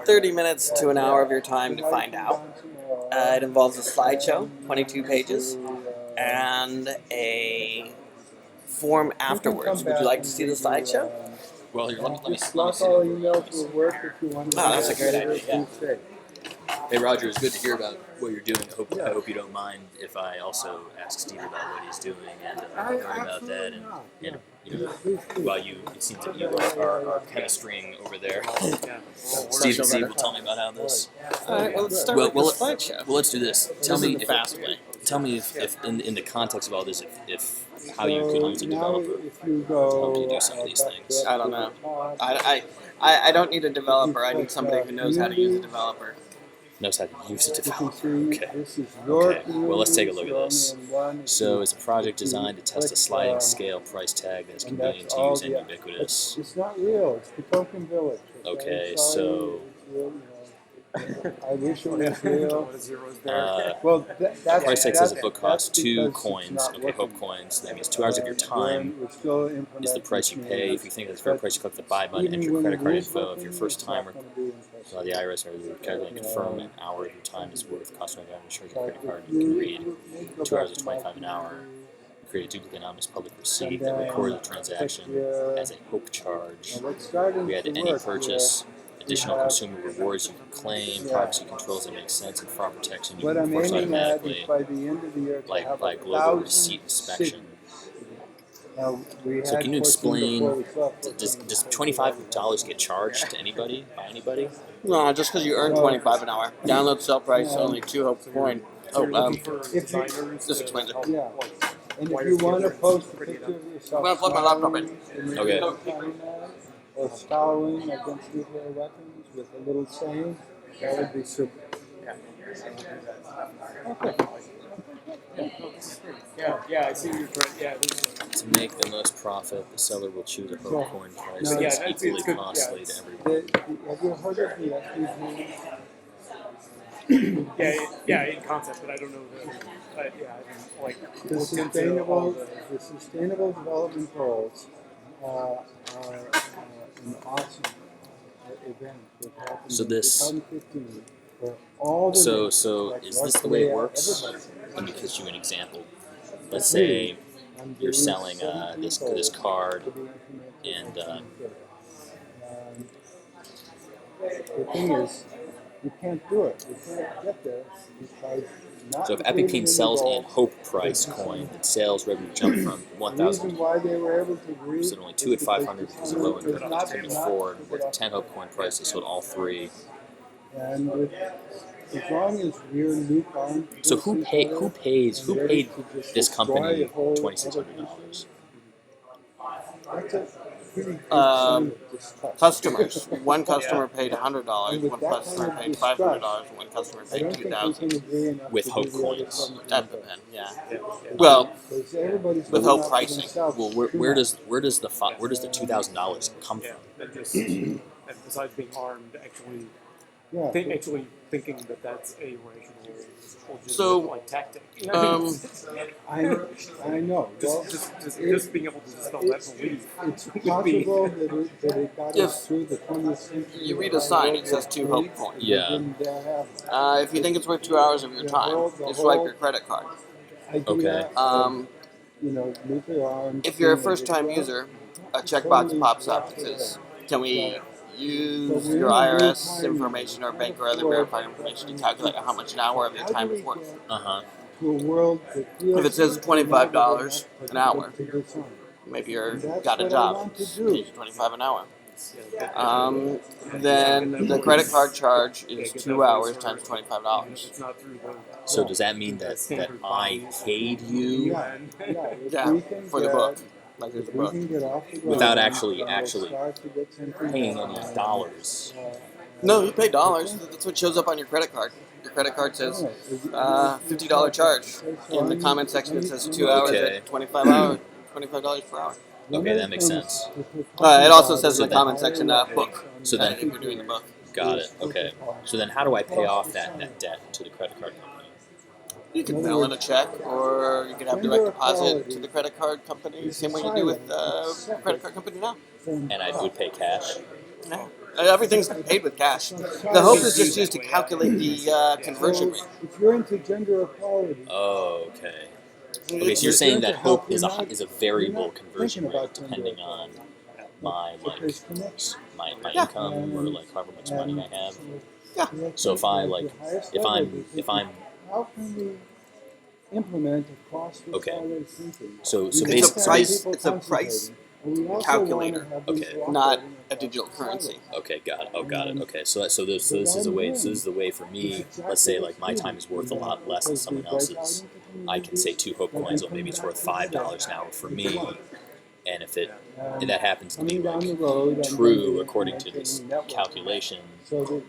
30 minutes to an hour of your time to find out. It involves a slideshow, 22 pages, and a form afterwards. Would you like to see the slideshow? Well, here, let me see. Oh, that's a great idea, yeah. Hey, Roger, it's good to hear about what you're doing. I hope you don't mind if I also ask Steve about what he's doing and learn about that. And while it seems that you are chemistrying over there, Steve will tell me about how this. All right, well, let's start with the slideshow. Well, let's do this. Tell This me is the fast way. Tell me if in the context of all this, if how you could use a developer to help you do some of these things. I don't know. I don't need a developer. I need somebody who knows how to use a developer. Knows how to use a developer. Okay. Well, let's take a look at this. So it's a project designed to test a sliding scale price tag that is convenient to use and ubiquitous. It's not real. It's the token village. Okay, so I wish it was real. Well, that's price tag says a book costs that's 2 because coins. it's not Okay, working. hope coins. That means 2 hours of your time is the price you pay. If you think that's fair price, you click the buy button, enter your credit card info. If you're first timer, the IRS or calculate and confirm an hour of your time is worth customer value, ensure your credit card. You can read 2 hours of 25 an hour. Create a duplicate anonymous public receipt that records the transaction as a hope charge. We add any purchase. Additional consumer rewards you can claim, privacy controls that make sense, and fraud protection you What can I'm enforce aiming at automatically, is by the end of the year to have like global 1,000 receipt inspection. Now, we So had can you 14 explain, before we swapped. does $25 get charged to anybody, by anybody? No, just because you earn 25 an hour. Download sell price only 2 hope coin. This explains it. Yeah. And if you want to post a picture of yourself, I'm gonna plug my laptop in. Okay. Or scowling against nuclear weapons with a little saying, that would be super. Yeah, I see your point. Yeah, To make the most profit, the seller will choose a hope coin price No, that yeah, is equally good. costly Yeah. to everyone. Have you heard of the SDG? yeah, in concept, but I don't know the. Yeah, I haven't like The looked into all sustainable development goals are an awesome event that happened So in this 2015 where all the So, nations, so like is North this the way it Korea, works? everybody, Let me give you an example. Let's agreed say on you're these selling 17 this goals card, to be implemented and by 2030. The thing is, you can't do it. You can't get there because not so if Epic included Pain in the sells an goal Hope is Price the coin, sun. its sales revenue jumped from The 1,000. reason why they were able to agree Was it only is 2 at because 500 the because of sun low is income not couldn't not afford? put With off 10 Hope coin price, they sold all 3. and as long as we're newfound So against each other who pays and who ready paid to just this destroy company a whole $2,600? that's a pretty good Um, sign of distrust. Customers. One customer paid $100. And with One that kind customer of paid distrust, $500. And one customer I paid don't think we can $2,000. agree enough With to do Hope the other coins. 17 That goals. depends. Yeah. yeah. Well, Because everybody's with going Hope after pricing. themselves Well, too much. where does the $2,000 come Yeah, from? and just and besides being armed, Yeah, actually thinking that that's a rational, legitimate So, like tactic. You know, I know. Well, just being able to dispel that belief. it's would be- possible that it got If us through the 20th century. you read a sign, it says 2 Hope coins. Yeah. Didn't dare have it. If you think it's worth 2 hours of your time, you swipe your credit card. Idea Okay. of, nuclear arms. If you're a being first-time well, user, a not checkbox totally pops up washed that says, away. "Can we But use we're your in a new IRS time information now. or We bank can't or other afford verified information to calculate how much an hour of your How do time we is worth?" get Uh-huh. to a world that feels If it says safe and $25 navigable an hour, to disarm? maybe you're And that's got a what I job. want to It's do. pays you 25 an hour. Then the credit card charge is 2 hours times $25. It's not through the So does that mean that I paid you Yeah, if Yeah, we can for the get, book. Like there's a if we book. can get off the ground without and actually we'll start to get something paying going, any dollars? No, you pay dollars. That's what shows up on your credit card. Your credit card says $50 charge. In the comment section, it says 2 hours Okay. at $25 per hour. Okay, that makes sense. It also says So in the comment section, book. So then- if you're doing the book. Got it. Okay. So then how do I pay off that debt to the credit card company? You can mail in a check, or you can have direct deposit to the credit card company, same way you do with the credit card company now. And I would pay cash? Yeah. Everything's paid with cash. The hope is just used to calculate the conversion rate. If you're into gender equality, Oh, okay. Okay, so you're saying that hope is a variable conversion rate depending on my my Yeah. income or like however much money I have. Yeah. So if I'm how can we implement a cost Okay. forward thinking? so It's a basically price. It's a price calculator, Okay. not a digital currency. Okay, got it. Oh, got it. Okay, so this is a way. So this is the way for me. Let's say like my time is worth a lot less than someone else's. I can say 2 Hope coins. Well, maybe it's worth $5 an hour for me. And if that happens to be like true according to this calculation,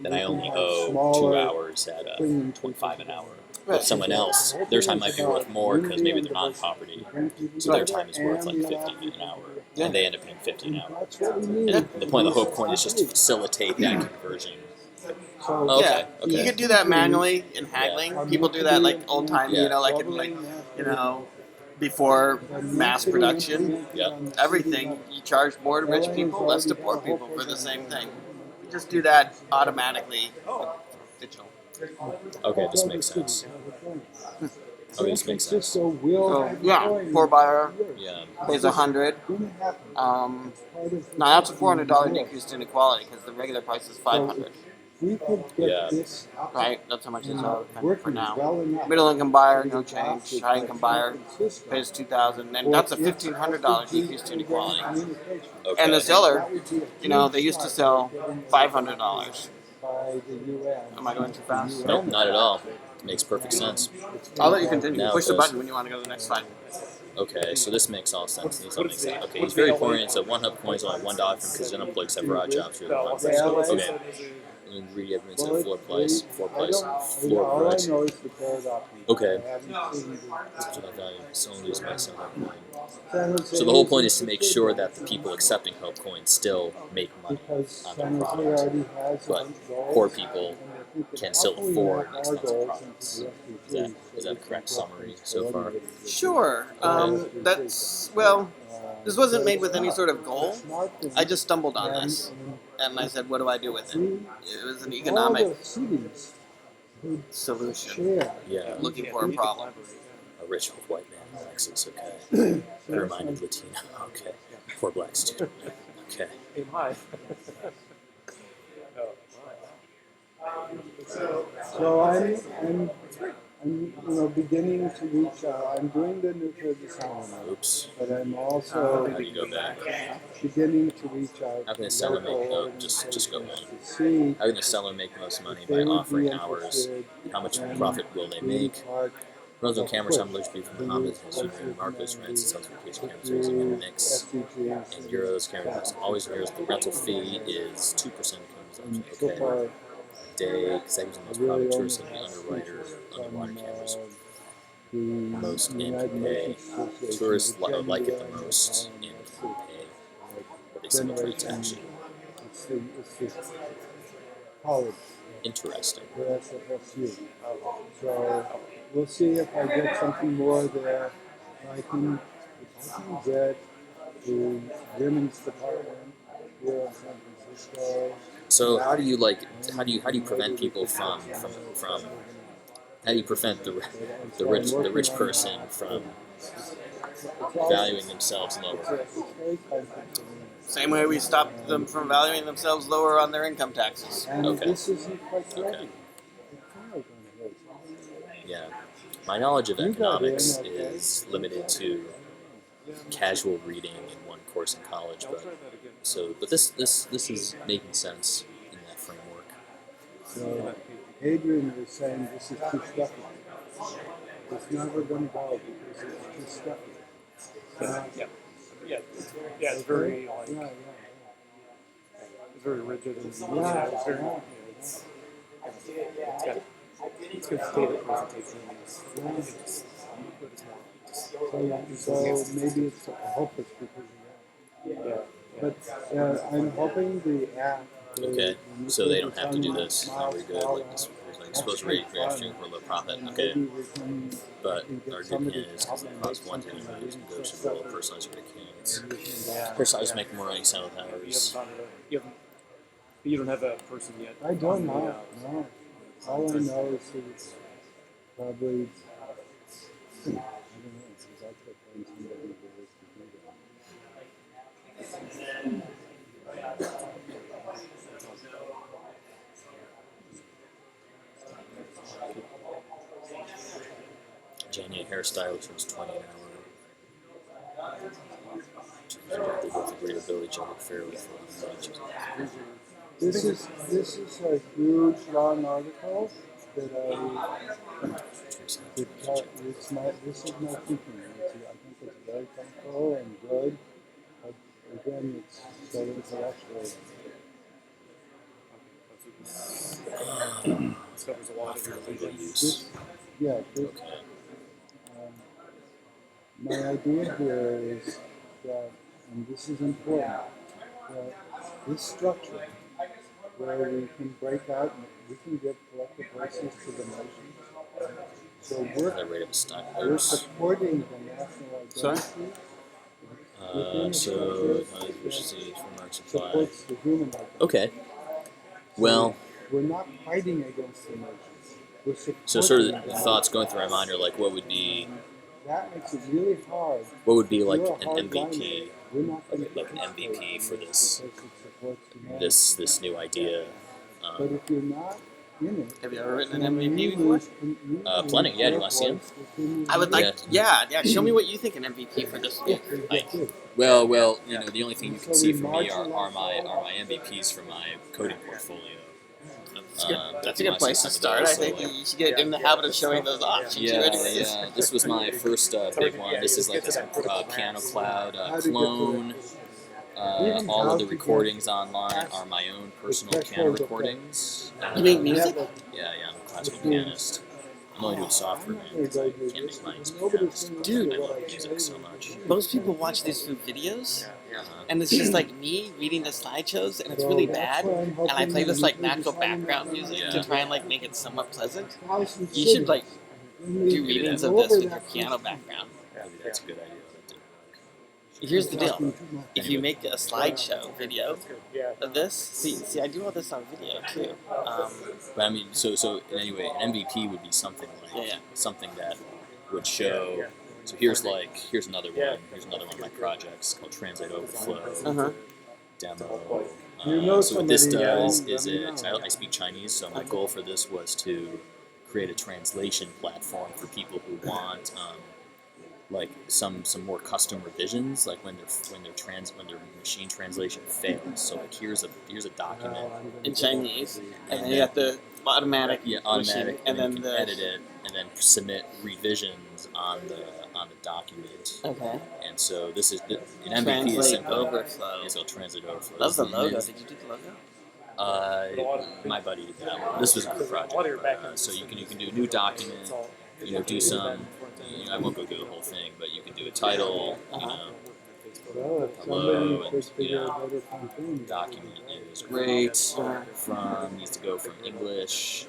then I only owe 2 hours at 25 an hour. But someone else, their time might be worth more because maybe they're non-property, so their time is worth like 50 an hour, and they end up paying 50 an hour. And the point of the Hope coin is just to facilitate that conversion. Okay, You okay. could do that manually in haggling. People do that like old time, before mass production. Yeah. Everything you charge more to rich people, less to poor people for the same thing. You just do that automatically with digital. Okay, this makes sense. Okay, this makes sense. So poor buyer Yeah. pays 100. Now that's a $400 decrease to inequality because the regular price is 500. We could get Yeah. this up Right, that's how much it's out for working now. well enough. Middle income buyer, no change. High income buyer pays $2,000, and that's a $1,500 decrease to inequality. Okay. And the seller, they used to sell $500. By the UN. Am I going too fast? Nope, not at all. Makes perfect sense. I'll let you continue. Now Push it the does. button when you want to go to the next slide. Okay, so this makes all sense. This all makes sense. Okay, he's very poor, and so 1 Hope coin is only $1 from because unemployed except for odd jobs. Okay. Ingredient evidence of floor price. Floor price. All I know is the paradox. Okay. I haven't seen Someone lose my son Hope coin. San Jose So the whole point is to make sure that the people accepting Hope coins still make money because on San their Jose product, already has a but bunch of goals poor people and they're can still afford expensive products. Is that a correct summary so far? Sure. That's well. This wasn't made with any sort of goal. I just stumbled on this, and I said, "What do I do with it?" It was an economic solution, Yeah, looking for a problem. a rich white man in Lexus, okay. Fair-minded Latino, okay. Poor black student, okay. Hey, hi. So I'm beginning to reach out. I'm doing the nuclear design, Oops. but I'm also How do you go back? beginning to reach out. How can a seller make, oh, just go one. To see How can a seller make the most money if by they would offering be hours? interested How much in profit will they being make? part Pros on of camera push. assemblers, beef from Muhammad, has generated Marcos rents, sells for case cameras using a mix. SDGs And euros, cameras, always euros. The rental fee is 2% of and cameras. so Okay. far A day, because that was the I most really profit only tourist of the have underwriter, features underwater from cameras. the Most in United can pay. Nations Association, Tourists the like it the genuine most and can pay. But they sell a transaction. It's the college, Interesting. the SFSU. So we'll see if I get something more there. If I can get the women's department here in San Francisco. So how do you how do you prevent people from how do you prevent the rich person from valuing themselves lower? Same way we stopped them from valuing themselves lower on their income taxes. And Okay. this isn't quite ready. Okay. Yeah. My knowledge of economics is limited to casual reading in one course in college, but this is making sense in that framework. So Adrian was saying this is too stuffy. It's never going to go because it's too stuffy. Yeah, it's very like Yeah. it's very rigid and it's very it's good data presentations. So maybe it's hopeless because of that. But I'm hoping the app. Okay, so they don't have to do this. No, we're good. Like this, like exposed rate reaction for low profit. Okay, but our good can is because it costs one time to use negotiable, personalized mechanics. Personalized make more money selling hours. You don't have a person yet. I don't know. No. All I know is that it's probably. I don't know. Because I could find somebody who was to do that. Jania hairstylist was 20 an hour. They both agree to bill each other fairly for lunches. This is a huge long article that this is my thinking. I think it's very comfortable and good. But again, it's so intellectual. This covers a lot of your Legal use. This, yeah. This, Okay. my idea here is that, and this is important, that this structure where we can break out, we can give collective voices to the nations. So The rate of a stock. we're Oops. supporting the national identity. So efficiency from our supply. Supports the human identity. Okay. So Well, we're not fighting against the nations. We're supporting so sort of the them. thoughts going through my mind are like, what would be That makes it really hard. like You're a an hardliner. MVP, We're not going to like an MVP for this because it supports humanity. this new idea. But if you're not in it, Have you ever written then an MVP you before? lose- Plenty. Yeah, do you want to see them? I would like, yeah. Show me what you think an MVP for this would be. Like, Well, you know, the only thing you can see from me are my MVPs for my coding portfolio. that's a good place to start. I think you should get in the habit of showing those off. Yeah. This was my first big one. This is like this Piano Cloud clone. All of the recordings online are my own personal piano recordings. You make music? Yeah, I'm a classical pianist. I'm only doing software, man, because I can't make money as a pianist. Dude. I love music so much. Most people watch these food videos, and it's just like me reading the slideshows, and it's really bad. And I play this like natural background music to try and like make it somewhat pleasant. You should like do readings of this with your piano background. Maybe that's a good idea. Here's the deal: if you make a slideshow video of this, see, I do all this on video too. But I mean, so anyway, an MVP would be something like something that would show. So here's another one. Here's another one of my projects called Translate Overflow demo. So what this does is I speak Chinese, so my goal for this was to create a translation platform for people who want like some more custom revisions, like when their machine translation fails. So like here's a document in Chinese, and then you got the automatic, automatic, and then you can edit it, and then submit revisions on the document. Okay. And so this is an MVP is simple. Overflow. It's called Translate Overflow. Love the logo. Did you do the logo? My buddy did that one. This was a good project. So you can do a new document. Do some. I won't go through the whole thing, but you can do a title. Hello, and document is great. Needs to go from English.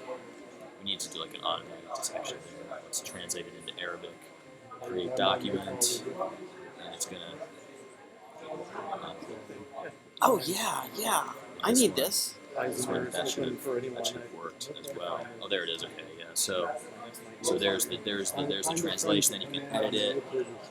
We need to do like an automatic detection there. Let's translate it into Arabic. Create document, and it's gonna. Oh yeah. I need this. That should have worked as well. Oh, there it is. Okay, yeah. So there's the translation. Then you can edit it,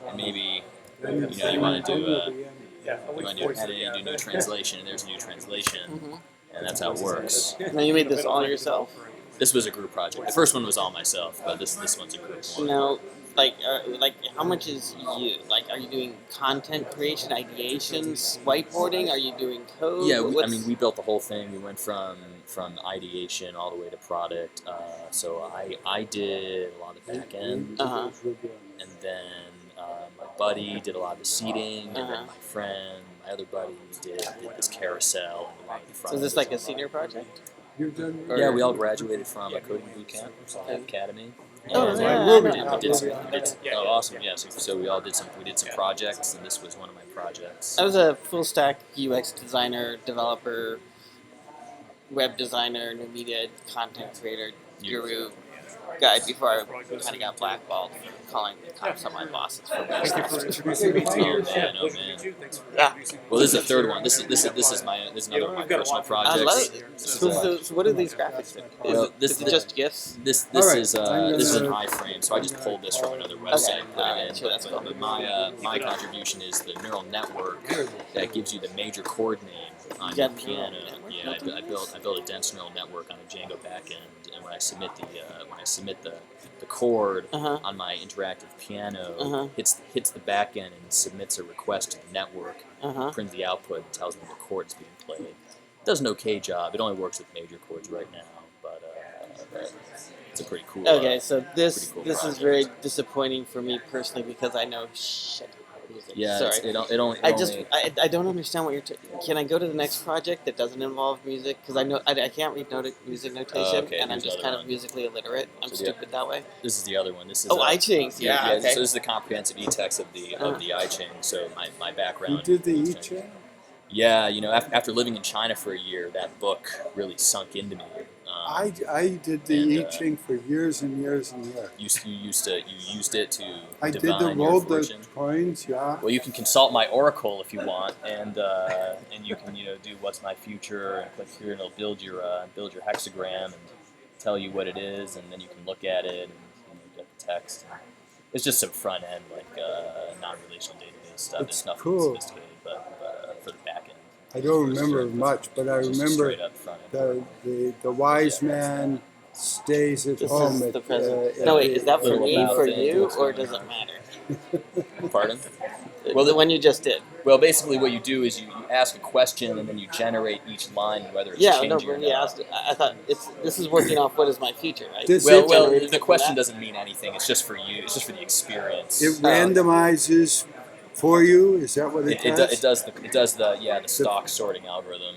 and maybe you want to do an edit, you do a new translation, and there's a new translation, and that's how it works. Now you made this all yourself? This was a group project. The first one was all myself, but this one's a group one. Now, like how much is you? Like, are you doing content creation, ideations, whiteboarding? Are you doing code? Yeah, we built the whole thing. We went from ideation all the way to product. So I did a lot of the back end, and then my buddy did a lot of the seeding, and then my other buddy did this carousel and a lot of the front. So is this like a senior project? Yeah, we all graduated from a coding boot camp academy. Oh, we did some, oh, awesome! Yeah, so we did some projects, and this was one of my projects. I was a full stack UX designer, developer, web designer, new media content creator, guru guy before I kind of got blackballed for calling the cops on my bosses for Thank you for being introducing me to your Oh man. Yeah. Well, this is the third one. This is another one of my personal projects. I love it. So what are these graphics? Is it just GIFs? This is an iframe, so I just pulled this from another website and put it in. Sure, that's cool. But my contribution is the neural network that gives you the major chord name on your piano. Yeah, I built a dense neural network on a Django backend, and when I submit the chord on my interactive piano, hits the backend and submits a request to the network, prints the output, and tells me the chord is being played. It does an okay job. It only works with major chords right now, but it's a pretty cool. Okay, so this project. is very disappointing for me personally because I know shit. Music. Yeah, sorry. I don't understand what you're. Can I go to the next project that doesn't involve music? Because I can't read music notation, okay, and I'm here's just the kind other of musically illiterate. I'm stupid that way. This is the other one. This is iChing. Yeah. Okay. So this is the comprehensive e-text of the iChing. So my background. You did the iChing? Yeah, after living in China for a year, that book really sunk into me. I did the iChing for years and years and years. You used it to I did divine the your roll the fortune. coins, yeah. Well, you can consult my oracle if you want, and you can do what's my future, and click here, and it'll build your hexagram and tell you what it is, and then you can look at it and get the text. It's just some front end non-relational database stuff. It's nothing sophisticated, but for the back end. I don't remember much, but I remember the wise man stays at home. Is that for me, for you, or does it matter? Pardon? Well, the one you just did. Well, basically, what you do is you ask a question and then you generate each line, whether it's changing or not. I thought this is working off what is my future, right? Well, the question doesn't mean anything. It's just for you. It's just for the experience. It randomizes for you. Is that what it does? It does the stock sorting algorithm.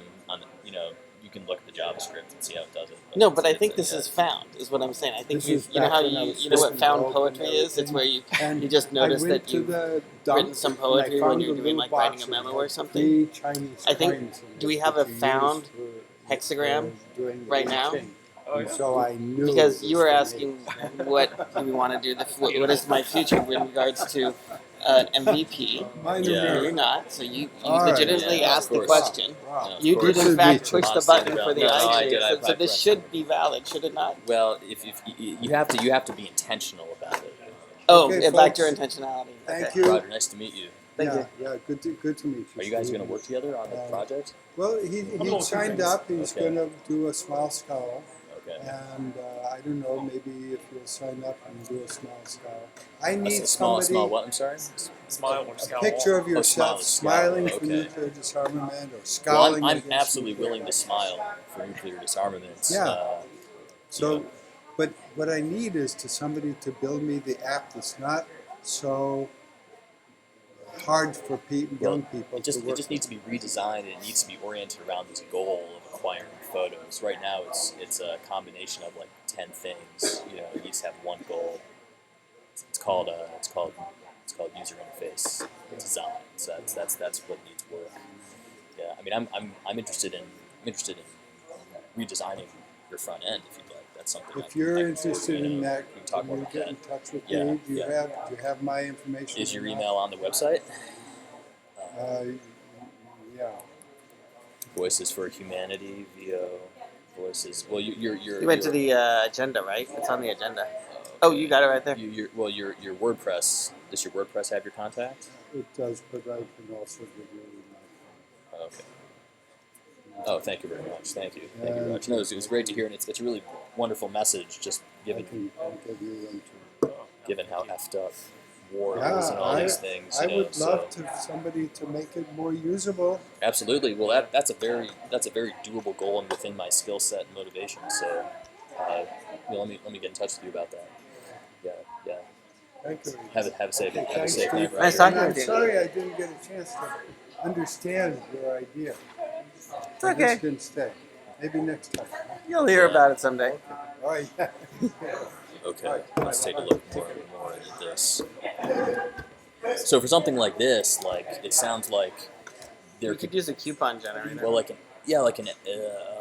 can look at the JavaScript and see how it does it. No, but I it's- think this yeah. is found, is what I'm saying. I think This you is know how back when I you was you know what flipping found open poetry is? It's everything. where you And just notice I went that to you've the written dump, some and I poetry when found you're a doing little like box writing a that memo had or something. 3 Chinese I think- coins in do we it have that a you found use for- hexagram for doing the right now? thing. Oh, And yeah. so I knew Because it you was were for me. asking what do we want to do, what is my future in regards to MVP. Mine Yeah. are You're not, so you All right. legitimately Yeah, of asked the course. question. Wow. Of You course. did in Good to fact meet you. push the Honestly, button for the no, I eye did. shape, I so this pressed should be valid, should it not? Well, if you have to be intentional about it. Oh, Okay, it lacked your folks. intentionality. Thank Okay. you. Roger, nice to meet you. Thank yeah, you. Yeah, good to meet you. Are you guys Steve. going to work together on the project? Well, he signed up. He's Okay. going to do a small skull. Okay. And I don't know, maybe if you'll sign up and do a small skull. I A need small somebody, what? I'm sorry. Smile or a scowl. picture of smile, yourself scowl, smiling for okay. nuclear disarmament or Well, scowling I'm against absolutely nuclear. willing to smile for nuclear disarmaments. Yeah. So, you know, but what I need is to somebody to build me the app that's not so hard for young people it just to work needs to be redesigned, and it needs to be oriented around this goal of acquiring photos. Right now, it's a combination of like 10 things. You know, it needs to have one goal. It's called user interface design. So that's what needs work. Yeah, I mean, I'm interested in redesigning your front end if you'd like. That's something. If you're I can interested do, in you know, that, we can talk can more you about get that. in touch with Yeah, me? Do you yeah. have my information? Is your or not? email on the website? Yeah. Voices for Humanity, VO, Voices. Well, you're You went to the agenda, right? It's on the agenda. Oh, you got it right there. your WordPress. Does your WordPress have your contact? It does, but I can also give you my Okay. Oh, thank you very much. Thank you, Yeah. Raj. No, it was great to hear, and it's a really wonderful message. Just I given can give you one too. how effed up war Yeah, is and all these things. I You know, would love so to somebody to make it more usable. absolutely. Well, that's a very doable goal and within my skill set and motivation. So, let me get in touch with you about that. Yeah. Thank you. Have a safe Thanks, night, Steve. Roger. Nice talking I'm with you. sorry I didn't get a chance to understand your idea. It's I okay. just didn't stay. Maybe next time. You'll hear Yeah. about it someday. All right. Okay, let's take a look more at this. So for something like this, like it sounds like there We could use a coupon generator. well like an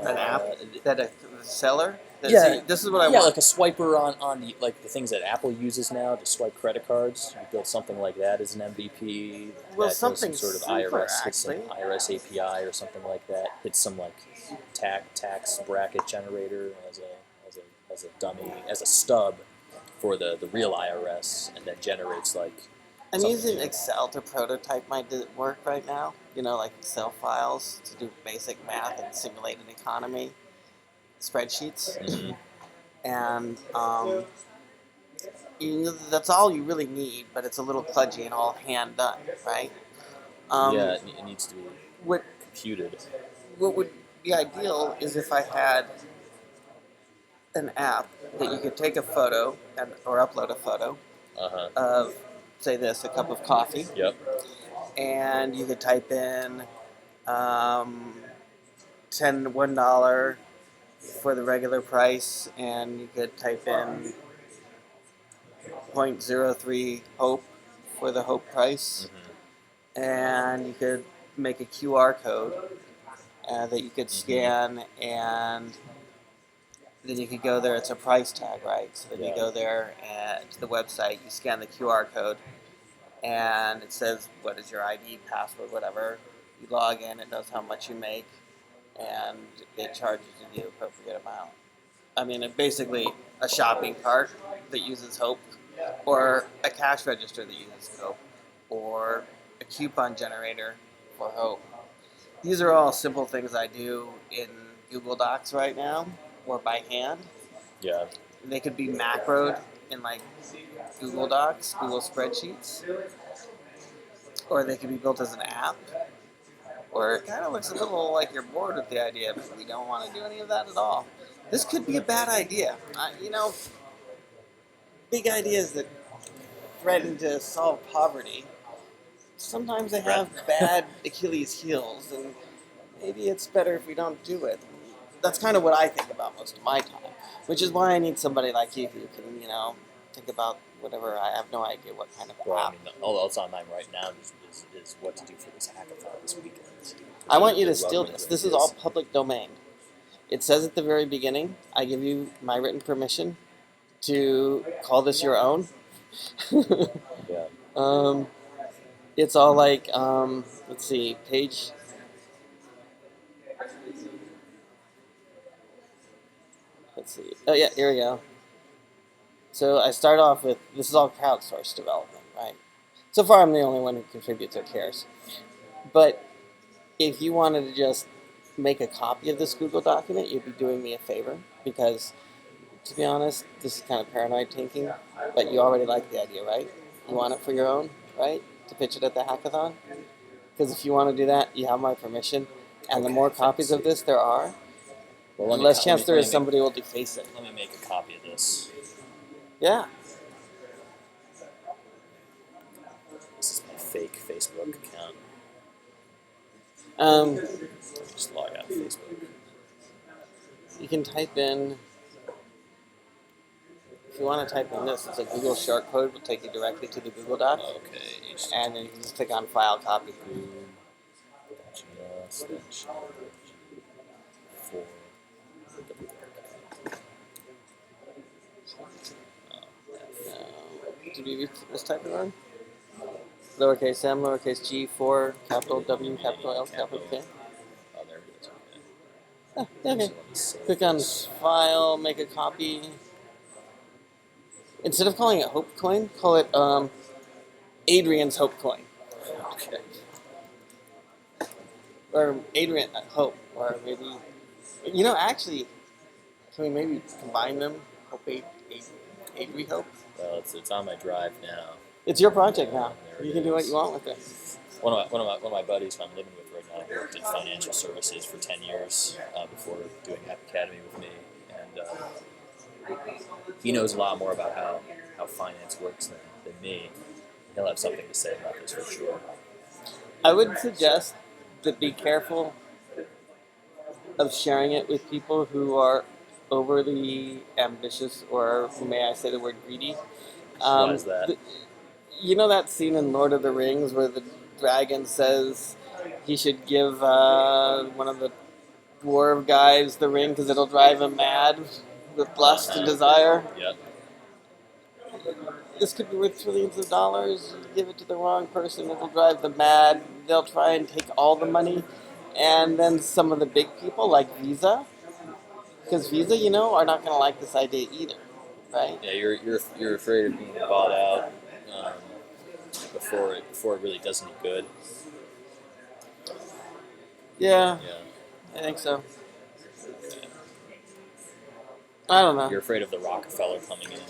An app that a seller. Yeah. See, this is what I yeah, want. like a swiper on the like the things that Apple uses now to swipe credit cards. You build something like that as an MVP. Well, that does something some sort of simpler, IRS, hits some actually. IRS API or something like that. Hits some like tax bracket generator as a dummy, as a stub for the real IRS, and then generates like. I'm something using new. Excel to prototype my work right now. You know, like Excel files to do basic math and simulate an economy, spreadsheets, Mhm. and that's all you really need. But it's a little kludgy and all hand done, right? Yeah, it needs to be What computed. would be ideal is if I had an app that you could take a photo or upload a photo Uh-huh. of, say this, a cup of coffee, Yep. and you could type in $1 for the regular price, and you could type in 0.03 hope for the hope price, and you could make a QR code that you could scan, and then you could go there. It's a price tag, right? So then you Yeah. go there to the website, you scan the QR code, and it says what is your ID, password, whatever. You log in, it knows how much you make, and it charges you the appropriate amount. I mean, basically a shopping cart that uses Hope, or a cash register that uses Hope, or a coupon generator for Hope. These are all simple things I do in Google Docs right now, or by hand. Yeah. They could be macroed in like Google Docs, Google Spreadsheets, or they could be built as an app. Or it kind of looks a little like you're bored with the idea, but we don't want to do any of that at all. This could be a bad idea. Big ideas that threaten to solve poverty, sometimes they have bad Achilles heels, and maybe it's better if we don't do it. that's kind of what I think about most of my time, which is why I need somebody like you who can, think about whatever. I have no idea what kind of Well, I app. mean, all that's on mine right now is what to do for this hackathon this weekend. I want you to They're steal welcome this. to This is all public domain. It says at the very beginning, I give you my written permission to call this your own. Yeah. It's all like, let's see, page. Let's see. Oh, yeah, here we go. So I start off with, this is all crowdsourced development, right? So far, I'm the only one who contributes or cares. But if you wanted to just make a copy of this Google document, you'd be doing me a favor, because, to be honest, this is kind of paranoid thinking, but you already like the idea, right? You want it for your own, right? To pitch it at the hackathon? Because if you want to do that, you have my permission, and the more copies of this there are, the less chance there is somebody will deface it. Let me make a copy of this. Yeah. This is my fake Facebook account. Just log out of Facebook. You can type in, if you want to type in this, it's a Google shortcode, will take you directly to the Google Doc, Okay. and then you can just click on File Copy. Did we mistype it wrong? Lowercase m, lowercase g, 4, capital W, capital L, capital K. Oh, there it is. Ah, okay. Click on File, make a copy. Instead of calling it Hope Coin, call it Adrian's Hope Coin. Okay. Or Adrian Hope, or maybe, actually, can we maybe combine them? Hope Adri Hope? Well, it's on my drive now. It's your project now. There You it can do what is. you want with it. One of my buddies who I'm living with right now worked in financial services for 10 years before doing App Academy with me, and he knows a lot more about how finance works than me. He'll have something to say about this for sure. I would suggest that be careful of sharing it with people who are overly ambitious, or may I say the word greedy. Why is that? You know that scene in Lord of the Rings where the dragon says he should give one of the dwarf guys the ring because it'll drive him mad with lust and desire? Yep. This could be worth trillions of dollars. You give it to the wrong person, it'll drive them mad. They'll try and take all the money. And then some of the big people, like Visa, because Visa, are not going to like this idea either, right? Yeah, you're afraid of being bought out before it really does any good. Yeah, Yeah. I think so. I don't know. You're afraid of the Rockefeller coming in,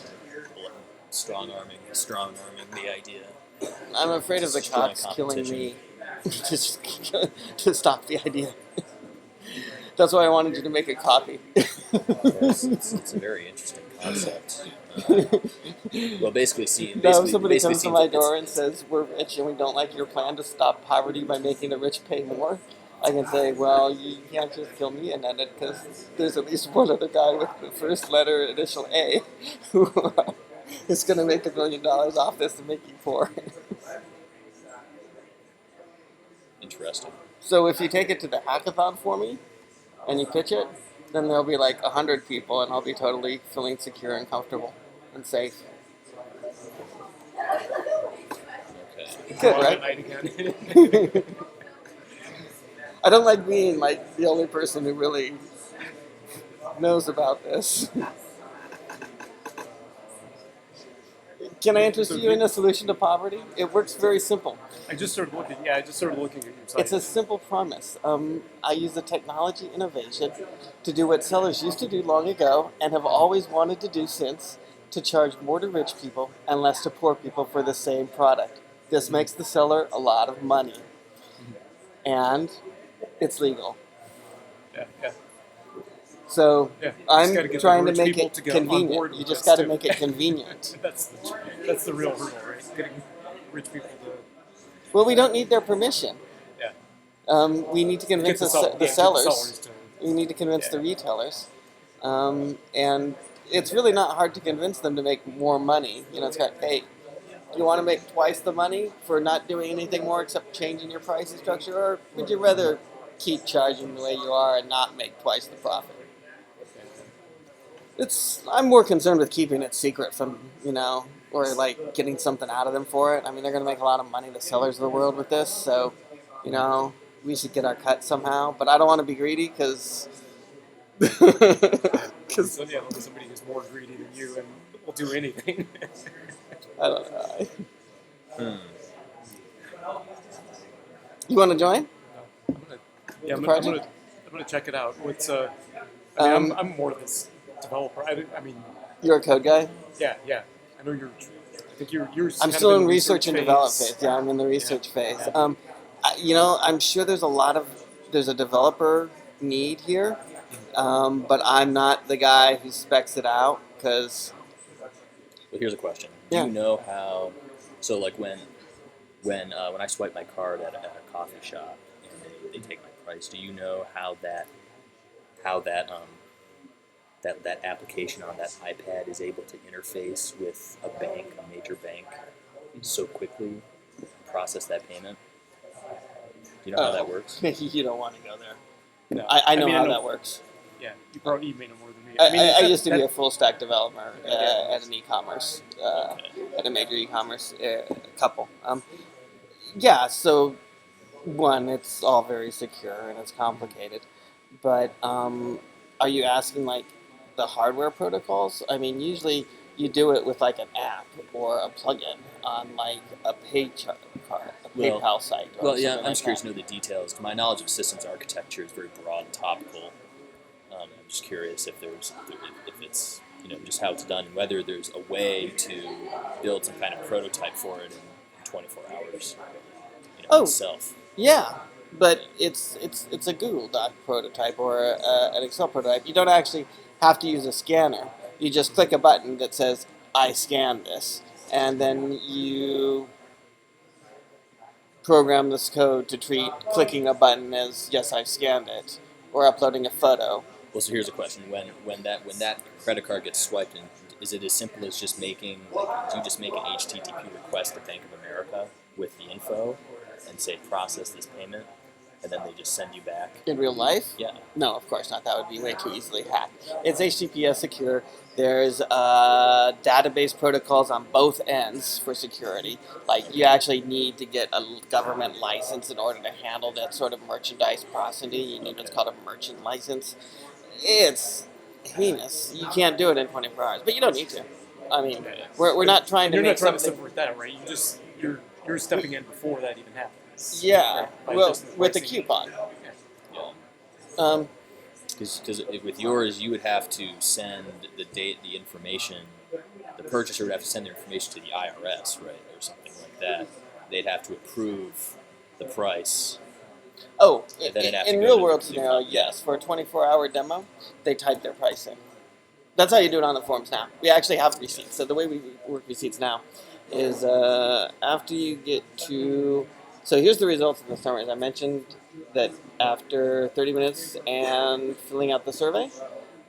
strong arming the idea. I'm afraid of the Destroying cops killing competition. me to stop the idea. That's why I wanted you to make a copy. It's a very interesting concept. Well, basically, Now, if somebody basically comes to seems my like door and says, we're rich and we don't like your plan to stop poverty by making the rich pay more, I can say, well, you can't just kill me and end it, because there's at least one other guy with the first letter initial A who is going to make $1 million off this and make you poor. interesting. So if you take it to the hackathon for me and you pitch it, then there'll be like 100 people and I'll be totally feeling secure and comfortable and safe. Okay. Good, At right? night again. I don't like being like the only person who really knows about this. Can I interest you in a solution to poverty? It works very simple. I just started looking. Yeah, I just started looking at your site. It's a simple premise. I use a technology innovation to do what sellers used to do long ago and have always wanted to do since, to charge more to rich people and less to poor people for the same product. This makes the seller a lot of money. And it's legal. Yeah, yeah. So Yeah, I'm gotta get trying the to rich make people it to get on board convenient. with You just this, got to too. make it convenient. That's the real hurdle, right? Getting rich people to Well, we don't need their permission. yeah. We need to convince Get the sellers. to You need to convince the retailers, and it's really not hard to convince them to make more money. You know, it's like, hey, you want to make twice the money for not doing anything more except changing your pricing structure, or would you rather keep charging the way you are and not make twice the profit? I'm more concerned with keeping it secret from, or like getting something out of them for it. I mean, they're going to make a lot of money, the sellers of the world, with this, so, we should get our cut somehow. But I don't want to be greedy because. So yeah, there'll be somebody who's more greedy than you and will do anything. I don't know. You want to join? I'm gonna check it out. What's I'm more of this developer. I mean, You're a code guy? yeah. I know you're. I think you're. I'm still in research and development phase. Yeah, I'm in the research phase. I'm sure there's a developer need here, but I'm not the guy who specs it out because. Well, here's a question. Yeah. Do you know how? So like when I swipe my card at a coffee shop and they take my price, do you know how that that application on that iPad is able to interface with a major bank, so quickly process that payment? Do you know how that works? You don't want to go there. No. I know how that works. Yeah, you may know more than me. I used to be a full stack developer at an e-commerce, at a major e-commerce couple. So one, it's all very secure and it's complicated. But are you asking like the hardware protocols? I mean, usually you do it with like an app or a plugin on like a PayPal site. Well, yeah, I'm just curious to know the details. My knowledge of systems architecture is very broad and topical. I'm just curious if it's just how it's done and whether there's a way to build some kind of prototype for it in 24 hours. Itself. Yeah, but it's a Google Doc prototype or an Excel prototype. You don't actually have to use a scanner. You just click a button that says, I scan this. And then you program this code to treat clicking a button as, yes, I've scanned it, or uploading a photo. Well, so here's a question: when that credit card gets swiped, is it as simple as just do you just make an HTTP request to Bank of America with the info and say process this payment, and then they just send you back in real life? Yeah. No, of course not. That would be way too easily hacked. It's HTTPS secure. There's database protocols on both ends for security. Like you actually need to get a government license in order to handle that sort of merchandise processing. You need what's called a merchant license. It's heinous. You can't do it in 24 hours, but you don't need to. I mean, we're not trying to make something. You're not trying to separate that, right? You're stepping in before that even happens. Yeah. Well, with the coupon. Yeah. Because with yours, you would have to send the information. The purchaser would have to send their information to the IRS, right, or something like that. They'd have to approve the price. Oh, in real world scenario, yes. For a 24-hour demo, they type their price in. That's how you do it on the forms now. We actually have receipts. So the way we work receipts now is after you get to... So here's the results of the summaries. I mentioned that after 30 minutes and filling out the survey,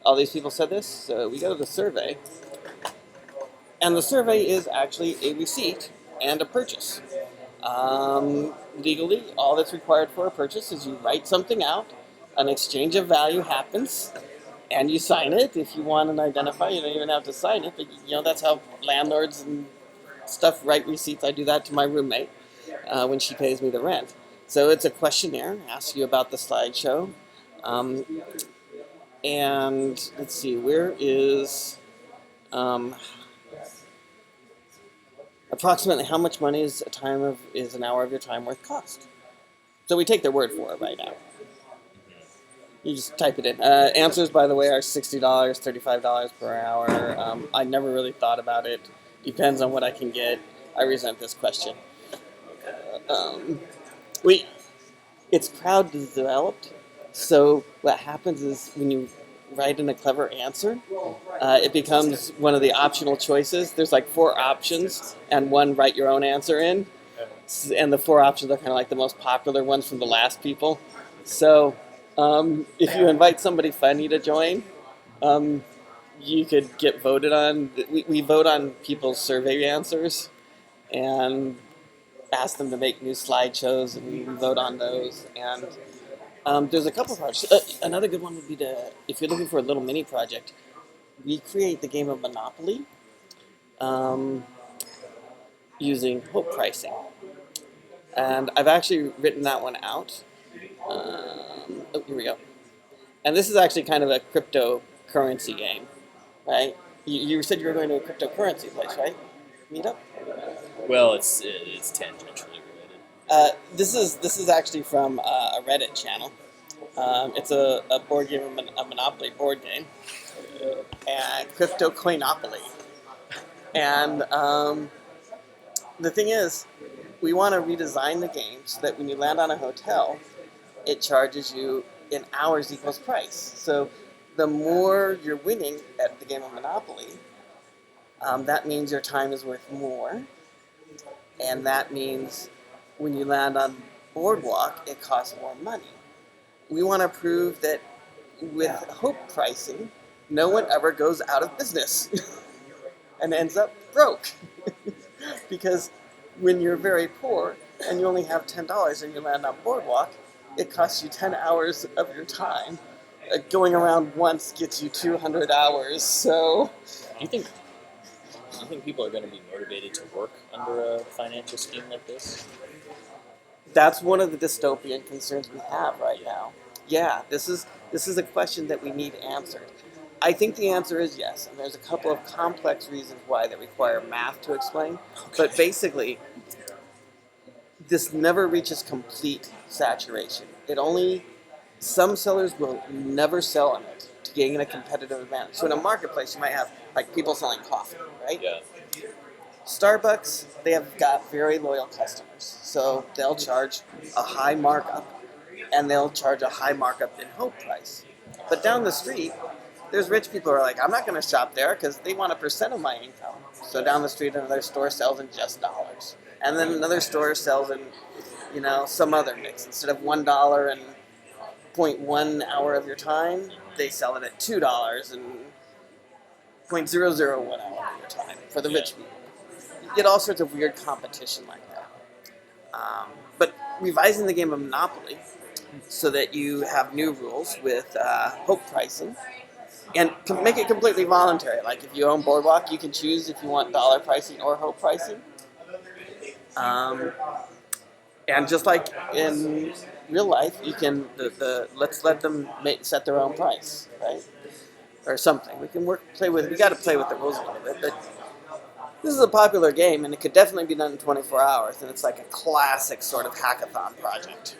all these people said this. So we go to the survey, and the survey is actually a receipt and a purchase. Legally, all that's required for a purchase is you write something out, an exchange of value happens, and you sign it. If you want an identifier, you don't even have to sign it, but that's how landlords and stuff write receipts. I do that to my roommate when she pays me the rent. So it's a questionnaire, asks you about the slideshow. And let's see, where is approximately how much money is an hour of your time worth cost? So we take their word for it right now. You just type it in. Answers, by the way, are $60, $35 per hour. I never really thought about it. Depends on what I can get. I resent this question. It's crowd developed, so what happens is when you write in a clever answer, it becomes one of the optional choices. There's like 4 options and one write your own answer in, and the 4 options are kind of like the most popular ones from the last people. So If you invite somebody funny to join, you could get voted on. We vote on people's survey answers and ask them to make new slideshows, and we vote on those. And there's a couple of projects. Another good one would be if you're looking for a little mini project, we create the game of Monopoly using hope pricing. And I've actually written that one out. Here we go. And this is actually kind of a cryptocurrency game, right? You said you were going to a cryptocurrency place, right? Meetup? Well, it's tangentially related. This is actually from a Reddit channel. It's a board game, a Monopoly board game, and Crypto Coinopoly. And the thing is, we want to redesign the game so that when you land on a hotel, it charges you in hours equals price. So the more you're winning at the game of Monopoly, that means your time is worth more. And that means when you land on Boardwalk, it costs more money. We want to prove that with hope pricing, no one ever goes out of business and ends up broke. Because when you're very poor and you only have $10 and you land on Boardwalk, it costs you 10 hours of your time. Going around once gets you 200 hours. So, Do you think people are going to be motivated to work under a financial scheme like this? that's one of the dystopian concerns we have right now. Yeah, this is a question that we need answered. I think the answer is yes, and there's a couple of complex reasons why that require math to explain. But basically, this never reaches complete saturation. Some sellers will never sell on it to gain a competitive advantage. So in a marketplace, you might have like people selling coffee, right? Yeah. Starbucks, they have got very loyal customers, so they'll charge a high markup, and they'll charge a high markup in hope price. But down the street, there's rich people who are like, I'm not going to shop there because they want a percent of my income. So down the street, another store sells in just dollars, and then another store sells in, some other mix. Instead of $1 and 0.1 hour of your time, they sell it at $2 and 0.001 hour of your time for the rich people. You get all sorts of weird competition like that. But revising the game of Monopoly so that you have new rules with hope pricing and make it completely voluntary. Like if you own Boardwalk, you can choose if you want dollar pricing or hope pricing. And just like in real life, you can let's let them set their own price, right? Or something. We got to play with the rules a little bit. But this is a popular game, and it could definitely be done in 24 hours. And it's like a classic sort of hackathon project.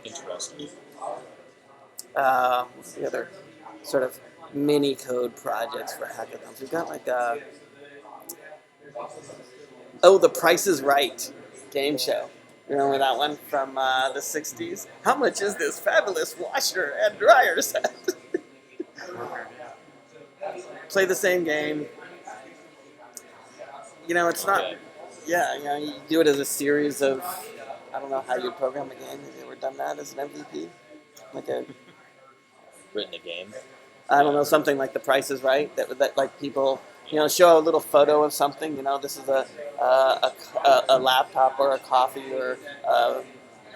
Interesting. What's the other sort of mini code projects for hackathons? We've got like The Price is Right game show. You remember that one from the 60s? How much is this fabulous washer and dryer set? Play the same game. It's not... Okay. Yeah, you do it as a series of... I don't know how you program a game. Have you ever done that as an MVP? Written a game. I don't know, something like The Price is Right. That like people... show a little photo of something. This is a laptop or a coffee or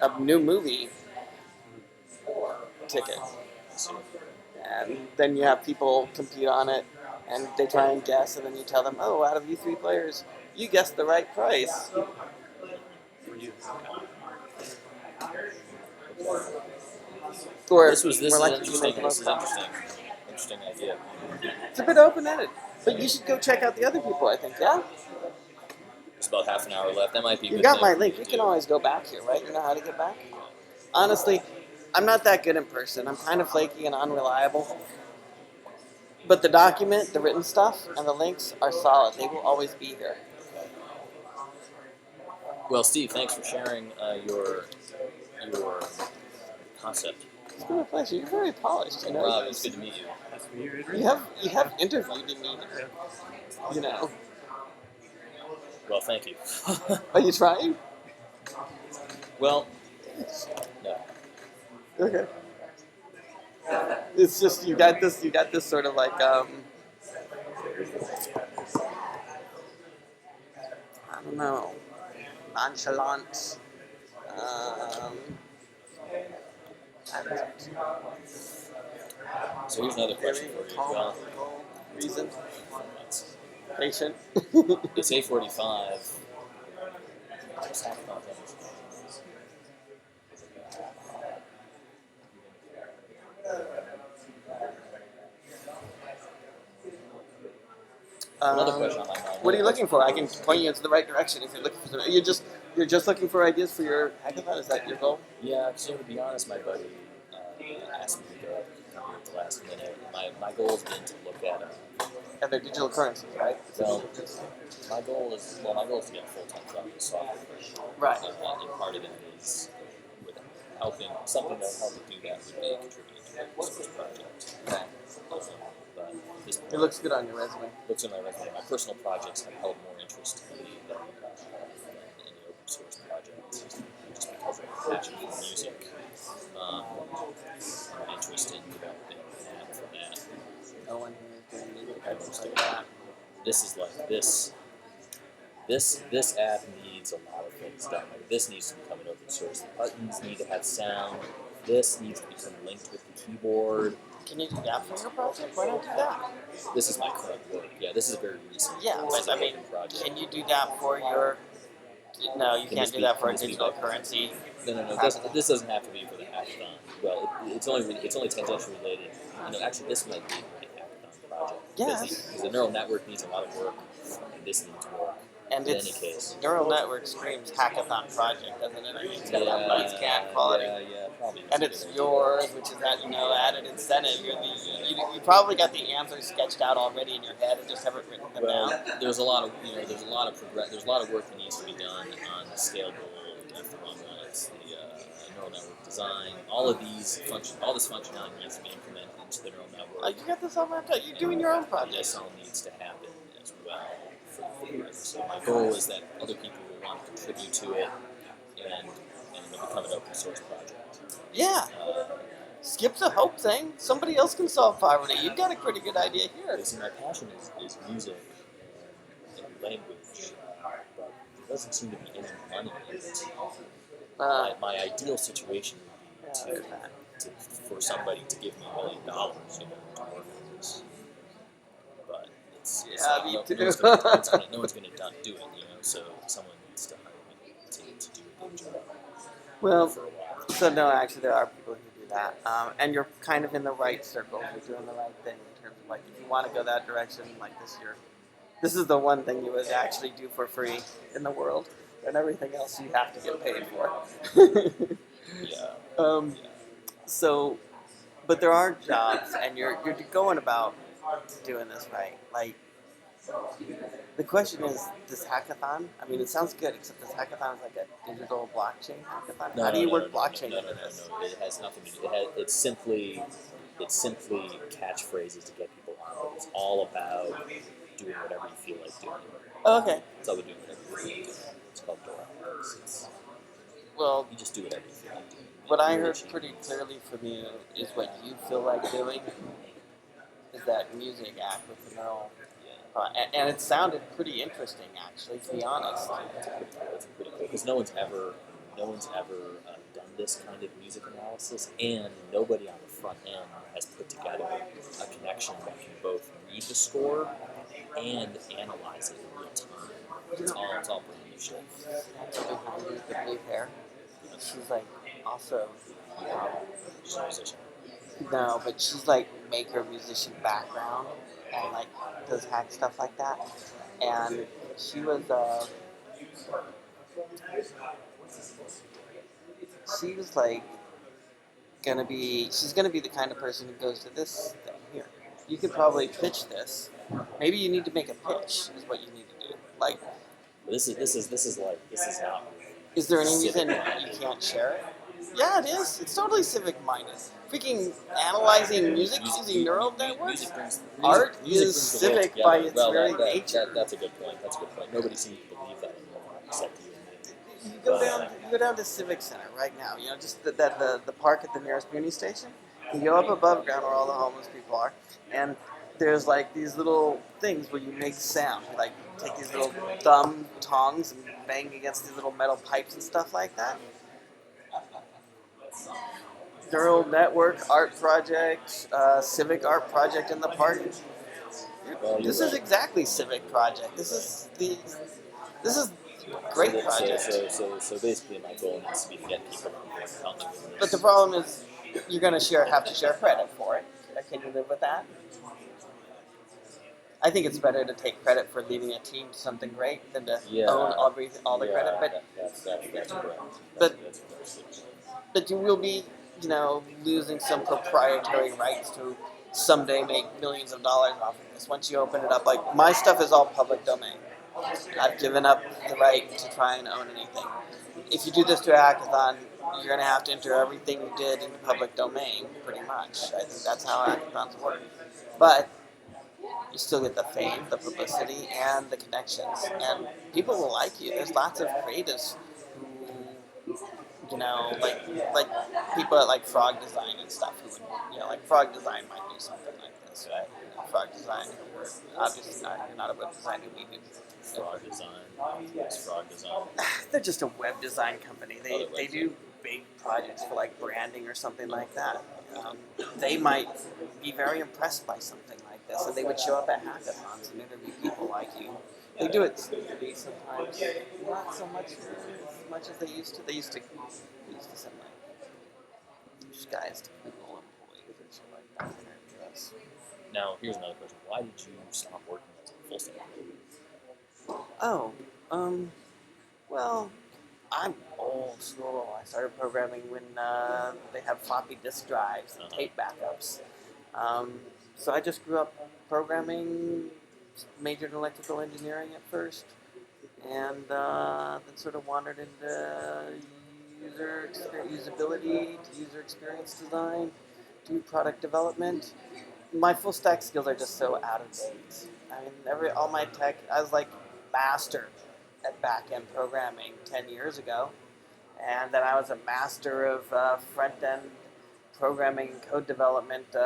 a new movie ticket. And then you have people compete on it, and they try and guess, and then you tell them, oh, out of you 3 players, you guessed the right price. Or This is more likely interesting. you make This is interesting. Interesting idea. It's a bit open-ended. But you should go check out the other people, I think, yeah? There's about half an hour left. That might be. You got my link. You can always go back here, right? You know how to get back? Honestly, I'm not that good in person. I'm kind of flaky and unreliable. But the document, the written stuff, and the links are solid. They will always be here. Well, Steve, thanks for sharing your concept. It's been a pleasure. You're very polished, Rob, it's good to meet you. You have interviewed me, Well, thank you. Are you trying? Well, no. Okay. It's just you got this sort of like I don't know, nonchalant attitude. So here's another question for you as well. Reason, patient. It's 8:45. Another question on my mind. What are you looking for? I can point you into the right direction if you're looking for something. You're just looking for ideas for your hackathon. Is that your goal? Yeah, so to be honest, my buddy asked me to go at the last minute. My goal has been to look at And they're digital currencies, right? well, my goal is to get a full-time job in software. Right. And part of it is with helping something that will help me do that would be contributing to the research project. Okay. But this It looks good on your resume. looks at my resume. My personal projects have held more interest to me than any open source projects, just because of my passion for music. I'm interested in developing an app for that. No one here is doing I anything understand. like that. This is like this. This app needs a lot of things done. Like this needs to become an open source. The buttons need to have sound. This needs to become linked with the keyboard. Can you do that for your project? Why not do that? This is my current work. Yeah, this is very recent. Yeah, This is but a I mean, working project. can you do that for your? No, you Can can't this do be- that for can a this be digital like- currency. No. This doesn't have to be for the hackathon. Well, it's only tangentially related. Actually, this might be a hackathon project. Yes. Because the neural network needs a lot of work, and this needs work. And In it's any case. neural network screams hackathon project, doesn't it? I mean, it's got that nice cat quality. Yeah, probably. And it's yours, which is that added incentive. You probably got the answers sketched out already in your head and just haven't written them Well, down. there's a lot of there's a lot of work that needs to be done on the scalable. If the wrong one, it's the neural network design. All this functionality needs to be implemented into the neural network. You got this all mapped out. You're doing your own This project. all needs to happen as well for the project. So my goal is that other people will want to contribute to it and become an open source project. Yeah. Skip the hope thing. Somebody else can solve poverty. You've got a pretty good idea here. See, my passion is music and language, but there doesn't seem to be any money in it. My ideal situation would be for somebody to give me $1 million, to work on this. But it's Yeah, me like, too. no one's going to do it, so someone needs to hire me to do a good job Well, for a while. so no, actually, there are people who do that, and you're kind of in the right circle. You're doing the right thing in terms of like if you want to go that direction, like this is the one thing you would actually do for free in the world, and everything else you have to get paid for. Yeah. So, but there are jobs, and you're going about doing this right. Like, the question is, this hackathon? I mean, it sounds good, except this hackathon is like a digital blockchain hackathon. How do you work blockchain into this? No. It has nothing to do. It's simply catchphrases to get people on. It's all about doing whatever you feel like doing. Oh, okay. It's all about doing whatever you feel like doing. It's called Dora. Well, You just do whatever you feel like doing. what I heard pretty clearly from you is what you feel like doing is that music act with the neural. And it sounded pretty interesting, actually, to be honest. It's pretty cool because no one's ever done this kind of music analysis, and nobody on the front end has put together a connection that can both read the score and analyze it in real time. It's all brand new shit. Behind you, the blue hair. She's like also. She's a musician. No, but she's like maker musician background and like does hack stuff like that. And she was like she's gonna be the kind of person who goes to this thing here. You could probably pitch this. Maybe you need to make a pitch is what you need to do. Like, This is not. is there any Civic reason minded. you can't share it? Yeah, it is. It's totally civic minded. Freaking analyzing music using neural networks. Art is civic by its very nature. That's a good point. Nobody seems to believe that anymore, except you and me. You go down to Civic Center right now. You know, just the park at the nearest Muni station. You go up above ground where all the homeless people are, and there's like these little things where you make sound. You, like take these little thumb tongs and bang against these little metal pipes and stuff like that. Neural network art project, civic art project in the park. Well, This you're is right. exactly civic project. This is great project. So basically, my goal needs to be to get people to help me with But the this. problem is, you're going to have to share credit for it. Can you live with that? I think it's better to take credit for leading a team to something great than to Yeah, own all the credit. But that's correct. but That's correct. but you will be, you know, losing some proprietary rights to someday make millions of dollars off of this. Once you open it up, like my stuff is all public domain. I've given up the right to try and own anything. If you do this to a hackathon, you're going to have to enter everything you did into public domain, pretty much. I think that's how hackathons work. But you still get the fame, the publicity, and the connections, and people will like you. There's lots of creatives who, you know, like people at like Frog Design and stuff who would, you know, like Frog Design might do something like this, right? Frog Design, who obviously you're not a web designer, we do. Frog design. What's frog design? They're just a web design company. They do big projects for like branding or something like that. They might be very impressed by something like this, and they would show up at hackathons and interview people like you. They do it sometimes, not so much as they used to. They used to send like these guys to Google employees and shit like that. Yes. Now, here's another question. Why did you stop working as a full stack? Oh, well, I'm old school. I started programming when they had floppy disk drives and tape backups. So I just grew up programming, majored in electrical engineering at first, and then sort of wandered into usability, to user experience design, to product development. My full stack skills are just so out of date. I mean, all my tech, I was like master at back end programming 10 years ago, and then I was a master of front end programming and code development 10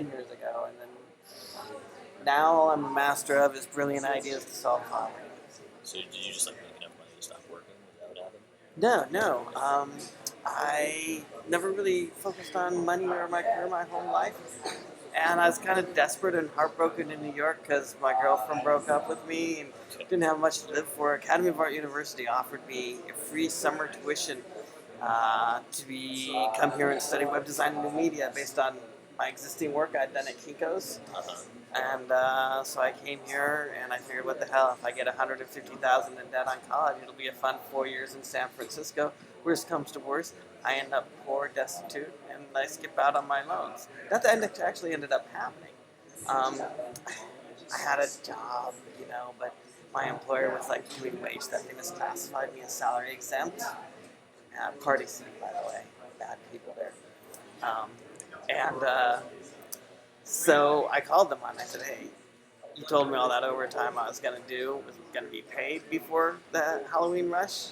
years ago, and then now all I'm a master of is brilliant ideas to solve problems. So did you just like make enough money to stop working? Is that what happened? No. I never really focused on money or my career my whole life. And I was kind of desperate and heartbroken in New York because my girlfriend broke up with me and didn't have much to live for. Academy of Art University offered me a free summer tuition to come here and study web design and new media based on my existing work I'd done at Kinko's. And so I came here and I figured, what the hell, if I get $150,000 in debt on college, it'll be a fun 4 years in San Francisco. Worst comes to worst, I end up poor, destitute, and I skip out on my loans. That actually ended up happening. I had a job, you know, but my employer was like doing wage theft. They misclassified me as salary exempt. Party scene, by the way. Bad people there. So I called them on. I said, hey, you told me all that overtime I was going to do was going to be paid before the Halloween rush?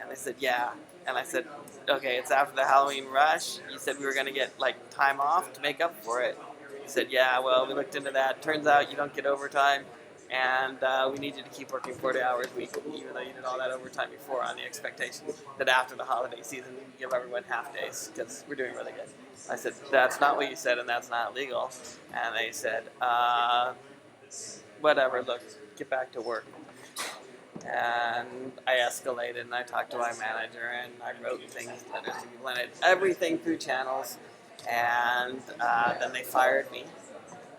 And they said, yeah. And I said, okay, it's after the Halloween rush. You said we were going to get like time off to make up for it. He said, yeah, well, we looked into that. Turns out you don't get overtime. And we need you to keep working 40 hours a week, even though you did all that overtime before, on the expectation that after the holiday season, you give everyone half days because we're doing really good. I said, that's not what you said, and that's not legal. And they said, whatever, look, get back to work. And I escalated, and I talked to my manager, and I wrote things, letters to people, and I did everything through channels. And then they fired me.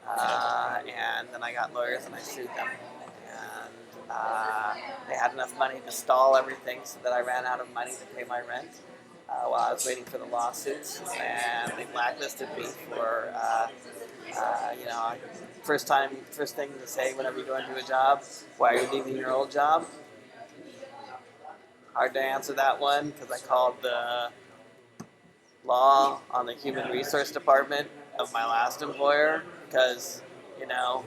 And then I got lawyers and I sued them. And they had enough money to stall everything so that I ran out of money to pay my rent while I was waiting for the lawsuits. And they blacklisted me for, first thing to say whenever you go into a job, why are you leaving your old job? Hard to answer that one because I called the law on the human resource department of my last employer because, you know,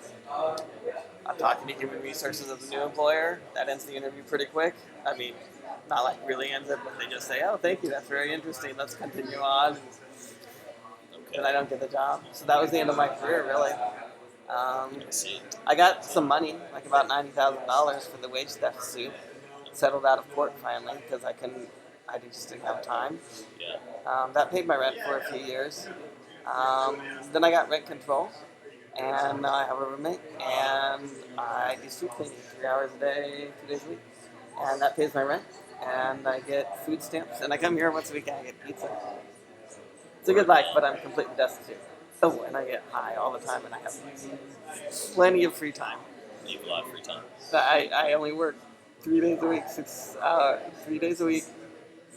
I'm talking to human resources of the new employer. That ends the interview pretty quick. I mean, not like really ends it, but they just say, "Oh, thank you. That's very interesting. Let's continue on." And I don't get the job. So that was the end of my career, really. I see. I got some money, like about $90,000 for the wage theft suit. Settled out of court finally because I just didn't have time. Yeah. That paid my rent for a few years. Then I got rent control, and now I have a roommate, and I do street cleaning 3 hours a day, 2 days a week, and that pays my rent, and I get food stamps, and I come here once a week and I get pizza. It's a good life, but I'm completely destitute. Oh, and I get high all the time, and I have plenty of free time. You have a lot of free time. I only work 3 days a week, 3 days a week,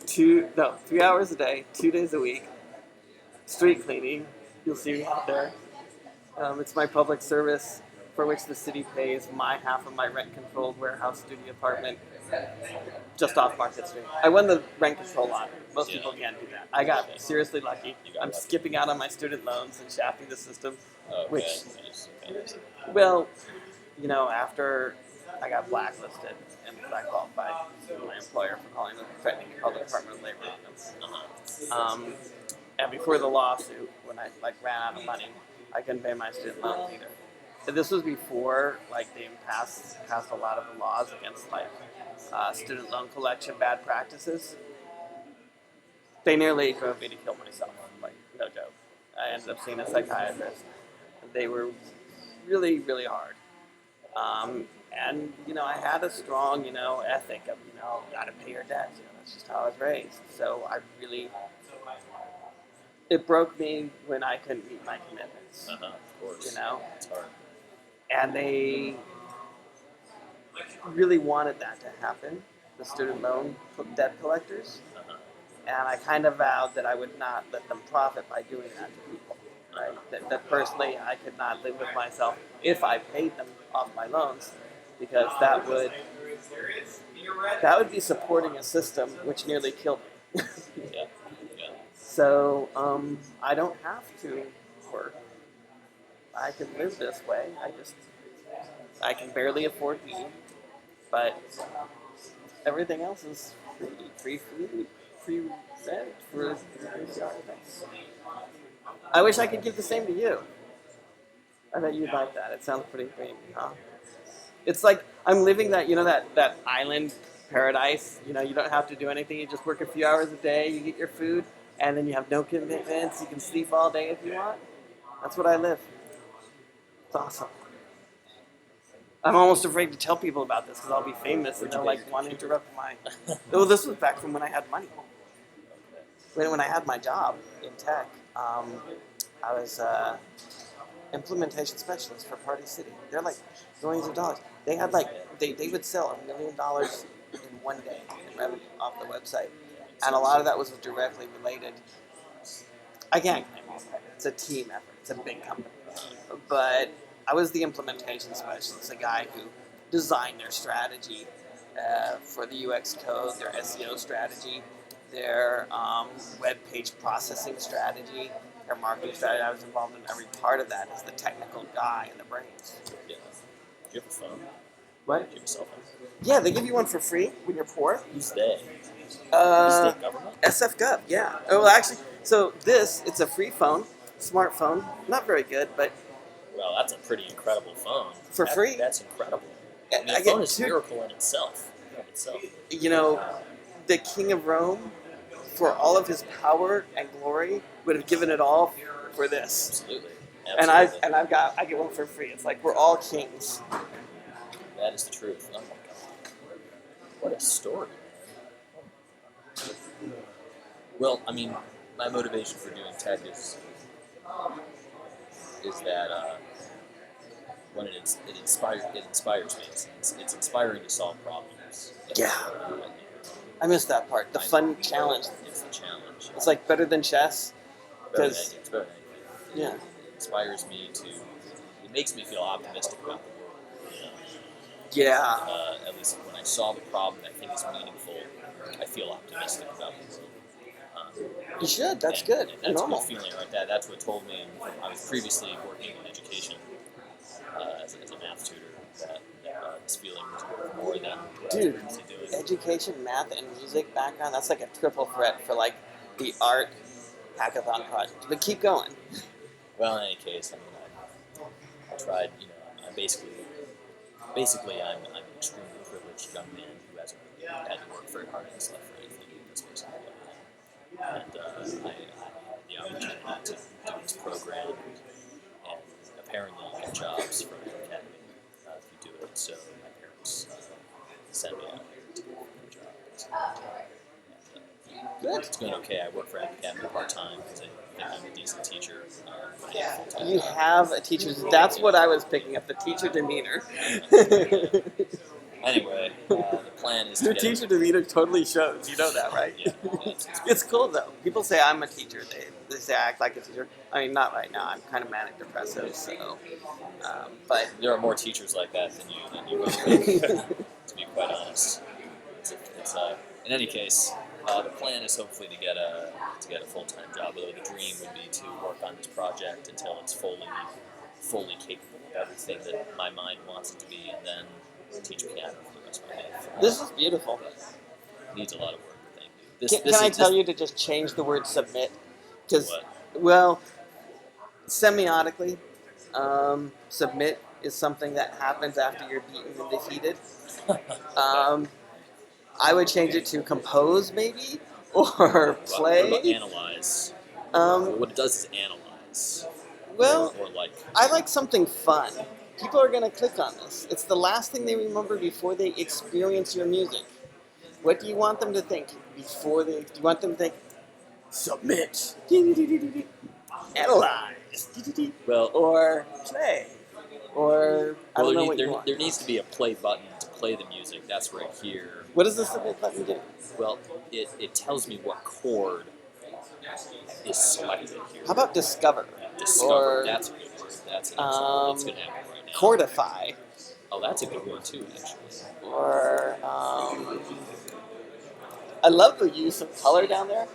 3 hours a day, 2 days a week. Street cleaning, you'll see me out there. It's my public service for which the city pays my half of my rent-controlled warehouse studio apartment just off Market Street. I won the rent control lottery. Most people can't do that. I got seriously lucky. I'm skipping out on my student loans and shafting the system, which, well, you know, after I got blacklisted and blackballed by my employer for calling them threatening the public Department of Labor on them. And before the lawsuit, when I ran out of money, I couldn't pay my student loans either. And this was before they passed a lot of the laws against student loan collection bad practices. They nearly drove me to kill myself, no joke. I ended up seeing a psychiatrist. They were really, really hard. And I had a strong ethic of gotta pay your debts. That's just how I was raised. So it broke me when I couldn't meet my commitments. Of course. It's hard. And they really wanted that to happen, the student loan debt collectors. And I kind of vowed that I would not let them profit by doing that to people. Right? That personally I could not live with myself if I paid them off my loans, because that would be supporting a system which nearly killed me. Yeah. So I don't have to work. I can live this way. I can barely afford weed, but everything else is free food, free rent, free everything. I wish I could give the same to you. I bet you'd like that. It sounds pretty dreamy, huh? It's like I'm living that that island paradise. You don't have to do anything. You just work a few hours a day. You get your food. And then you have no commitments. You can sleep all day if you want. That's what I live. It's awesome. I'm almost afraid to tell people about this because I'll be famous and they'll want to interrupt my. Oh, this was back from when I had money. When I had my job in tech, I was implementation specialist for Party City. They're millions of dollars. They had they would sell $1 million in one day in revenue off the website. And a lot of that was directly related. I can't claim all that. It's a team effort. It's a big company. But I was the implementation specialist, the guy who designed their strategy for the UX code, their SEO strategy, their web page processing strategy, their marketing strategy. I was involved in every part of that as the technical guy in the brains. Yeah. Do you have a phone? What? Do you have a cell phone? Yeah, they give you one for free when you're poor. Who's they? The state government? SFGov, yeah. Oh, well, actually, so it's a free phone, smartphone. Not very good, but Well, that's a pretty incredible phone. For free? That's incredible. I I mean, a get phone is a two- miracle in itself. the King of Rome, for all of his power and glory, would have given it all for this. Absolutely. And I get one for free. It's like we're all kings. That is the truth. Oh my god. What a story. Well, I mean, my motivation for doing tech is that when it inspires me. It's inspiring to solve problems. Yeah. I missed that part. The fun challenge. It's the challenge. It's better than chess. It's better than anything. Yeah. It inspires me to. It makes me feel optimistic about the world. Yeah. At least when I solve a problem that I think is meaningful, I feel optimistic about the world. You should. That's good. And that's normal. a good feeling, right? That's what told me. I was previously working in education, as a math tutor, that this feeling was worth more than what I was Dude, previously doing. education, math, and music background, that's like a triple threat for like the art hackathon project. But keep going. Well, in any case, I mean, I tried. You know, I'm an extremely privileged young man who hasn't really had to work very hard in his life for anything. That's basically what I am. And I had the opportunity to do this program, and apparently you get jobs from the academy if you do it. So my parents sent me out here to get a job. Good. It's going okay. I work for an academy part time because I think I'm a decent teacher. You have a teacher's. That's what I was picking up. The teacher demeanor. Anyway, the plan is to Your get teacher demeanor totally shows. You know that, right? Yeah, it's It's cool though. People say I'm a teacher. They say I act like a teacher. I mean, not right now. I'm kind of manic depressive. So, but there are more teachers like that than you would think, to be quite honest. In any case, the plan is hopefully to get a full-time job. Although the dream would be to work on this project until it's fully capable of everything that my mind wants it to be, and then teach piano for the rest of my life. this is beautiful. Needs a lot of work, but thank you. Can I tell you to just change the word submit? Because, What? well, semiotically, submit is something that happens after you're beaten and defeated. I would change it to compose, maybe, or play. What about analyze? What it does is analyze. Well, Or like, I like something fun. People are going to click on this. It's the last thing they remember before they experience your music. What do you want them to think before they? Do you want them to think, submit, analyze, well, or play, or I don't know what you want. there needs to be a play button to play the music. That's right here. What does the submit button do? Well, it tells me what chord is selected here. How about discover? Discover. Or, That's a good word. That's going to happen right now. Cordify, Oh, that's a good word too, actually. or I love the use of color down there.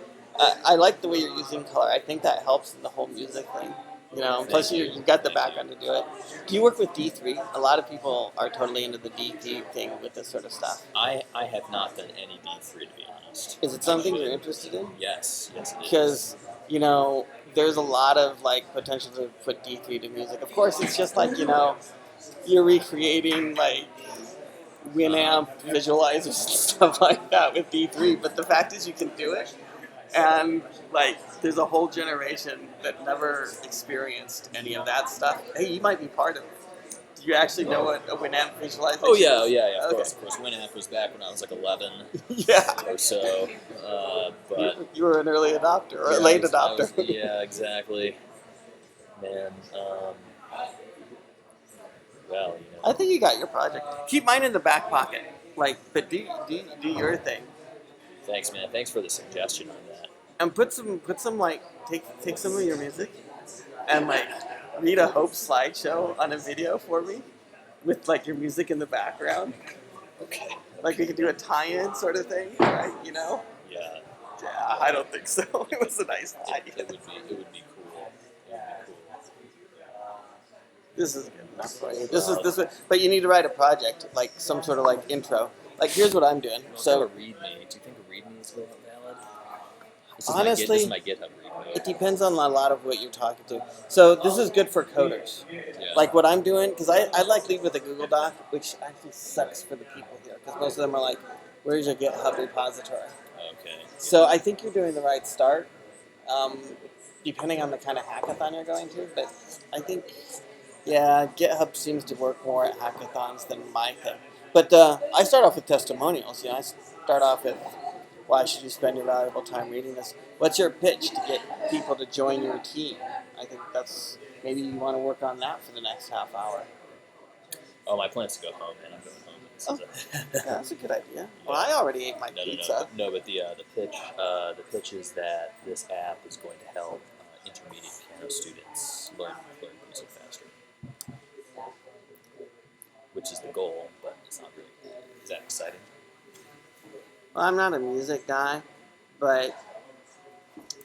I like the way you're using color. I think that helps in the whole music thing. You know, plus you've got the background to do it. Do you work with D3? A lot of people are totally into the D3 thing with this sort of stuff. I have not done any D3, to be honest. Is it something you're interested in? Yes, it is. Because, you know, there's a lot of like potential to put D3 to music. Of course, it's just like, you know, you're recreating like Winamp visualizers and stuff like that with D3. But the fact is you can do it. And like, there's a whole generation that never experienced any of that stuff. Hey, you might be part of it. Do you actually know what a Winamp visualization Oh yeah, is? yeah. Of Okay. course. Winamp was back when I was like 11 Yeah. or so, but You were an early adopter or a yeah, late I was- adopter. yeah, exactly. Man, well, you know. I think you got your project. Keep mine in the back pocket. Like, but do your thing. Thanks, man. Thanks for the suggestion on that. And put some like take some of your music and like read a Hope slideshow on a video for me with like your music in the background. Okay. Like we could do a tie-in sort of thing, right? You know? Yeah, Yeah, I don't think so. It was a nice idea. it would be cool. It would be cool. This is good enough for you. This is, but you need to write a project, like some sort of like intro. Like here's what I'm doing. So, So a README. Do you think a README is valid? Honestly, this is my GitHub README. it depends on a lot of what you're talking to. So this is good for coders. Yeah. Like what I'm doing, because I like lead with a Google Doc, which actually sucks for the people here, because most of them are like, where's your GitHub repository? Okay. So I think you're doing the right start, depending on the kind of hackathon you're going to. But I think, yeah, GitHub seems to work more at hackathons than my thing. But I start off with testimonials. You know, I start off with, why should you spend your valuable time reading this? What's your pitch to get people to join your team? I think that's, maybe you want to work on that for the next half hour. Oh, my plan's to go home, man. I'm going home. Oh, yeah, that's a good idea. Well, I already ate my pizza. No, but the pitch is that this app is going to help intermediate piano students learn music faster, which is the goal, but it's not really. Is that exciting? Well, I'm not a music guy, but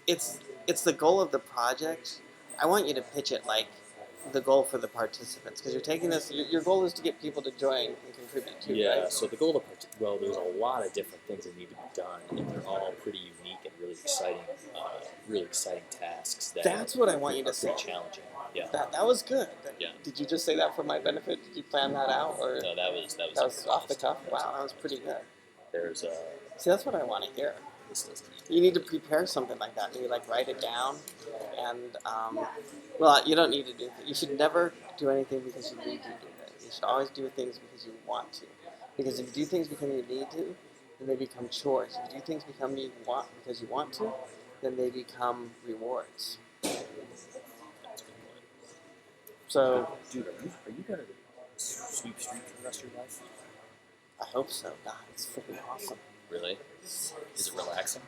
it's the goal of the project. I want you to pitch it like the goal for the participants? Because you're taking this, your goal is to get people to join and contribute too, Yeah, right? so the goal of well, there's a lot of different things that need to be done, and they're all pretty unique and really exciting tasks. That's what I want you to are say. pretty challenging. Yeah. That was good. Yeah. Did you just say that for my benefit? Did you plan that out, or No, that was that was off the cuff? That was Wow, that was pretty good. There's See, that's what I want to hear. this doesn't You need to prepare something like that. You like write it down, and well, you don't need to do it. You should never do anything because you need to do it. You should always do things because you want to. Because if you do things because you need to, then they become chores. If you do things because you want to, then they become rewards. So, Dude, are you gonna sweep streets for the rest of your life? I hope so. God, it's freaking awesome. Really? Is it relaxing?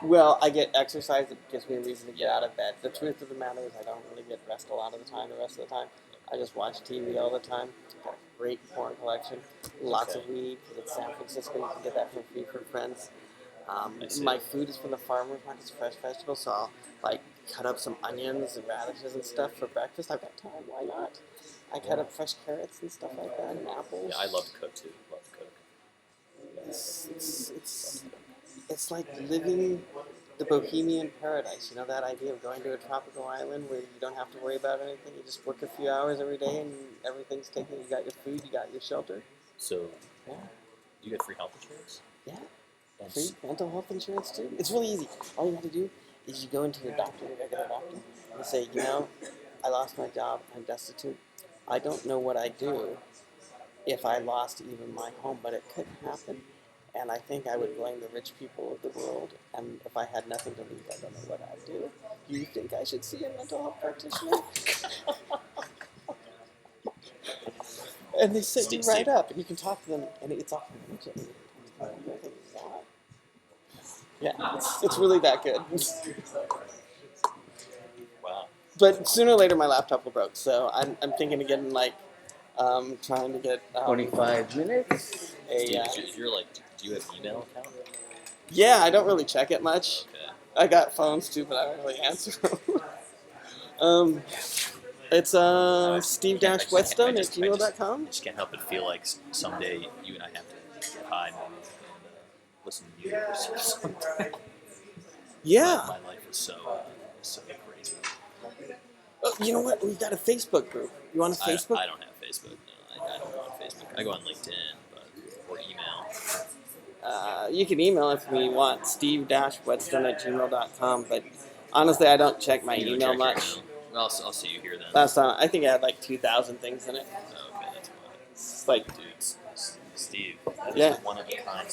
Well, I get exercise. It gives me a reason to get out of bed. The truth of the matter is I don't really get rest a lot of the time. The rest of the time, I just watch TV all the time. Got a great porn collection. Lots of weed, because it's San Francisco. You can get that for free from friends. My food is from the farmer's markets, fresh vegetables, so I'll like cut up some onions and radishes and stuff for breakfast. I've got time, why not? I cut up fresh carrots and stuff like that, and apples. Yeah, I love to cook too. Love to cook. It's like living the bohemian paradise. You know that idea of going to a tropical island where you don't have to worry about anything. You just work a few hours every day and everything's taken. You got your food, you got your shelter. So, Yeah. you get free health insurance? Yeah. And Free mental health insurance too. It's really easy. All you have to do is you go into your doctor, your regular doctor, and say, you know, I lost my job. I'm destitute. I don't know what I'd do if I lost even my home, but it could happen. And I think I would blame the rich people of the world. And if I had nothing to lose, I don't know what I'd do. Do you think I should see a mental health practitioner? And they set you right up, and you can talk to them, and it's all immediately. Yeah, it's really that good. wow. But sooner or later, my laptop will broke, so I'm thinking of getting trying to get 25 minutes. Do you have an email account? Yeah, I don't really check it much. Okay. I got phones too, but I don't really answer them. It's Steve-Whetstone at gmail.com. I just can't help but feel like someday you and I have to get high, maybe, and listen to music or something. Yeah. My life is so crazy. Oh, you know what? We've got a Facebook group. You want a Facebook? I don't have Facebook. No, I don't go on Facebook. I go on LinkedIn, or email. You can email if we want, steve-whetstone at gmail.com, but honestly, I don't check my You don't email check your much. email. I'll see you here then. Last time, I think I had like 2,000 things in it. Oh, okay, that's fine. It's like, Dude, Steve, that is Yeah. one of a kind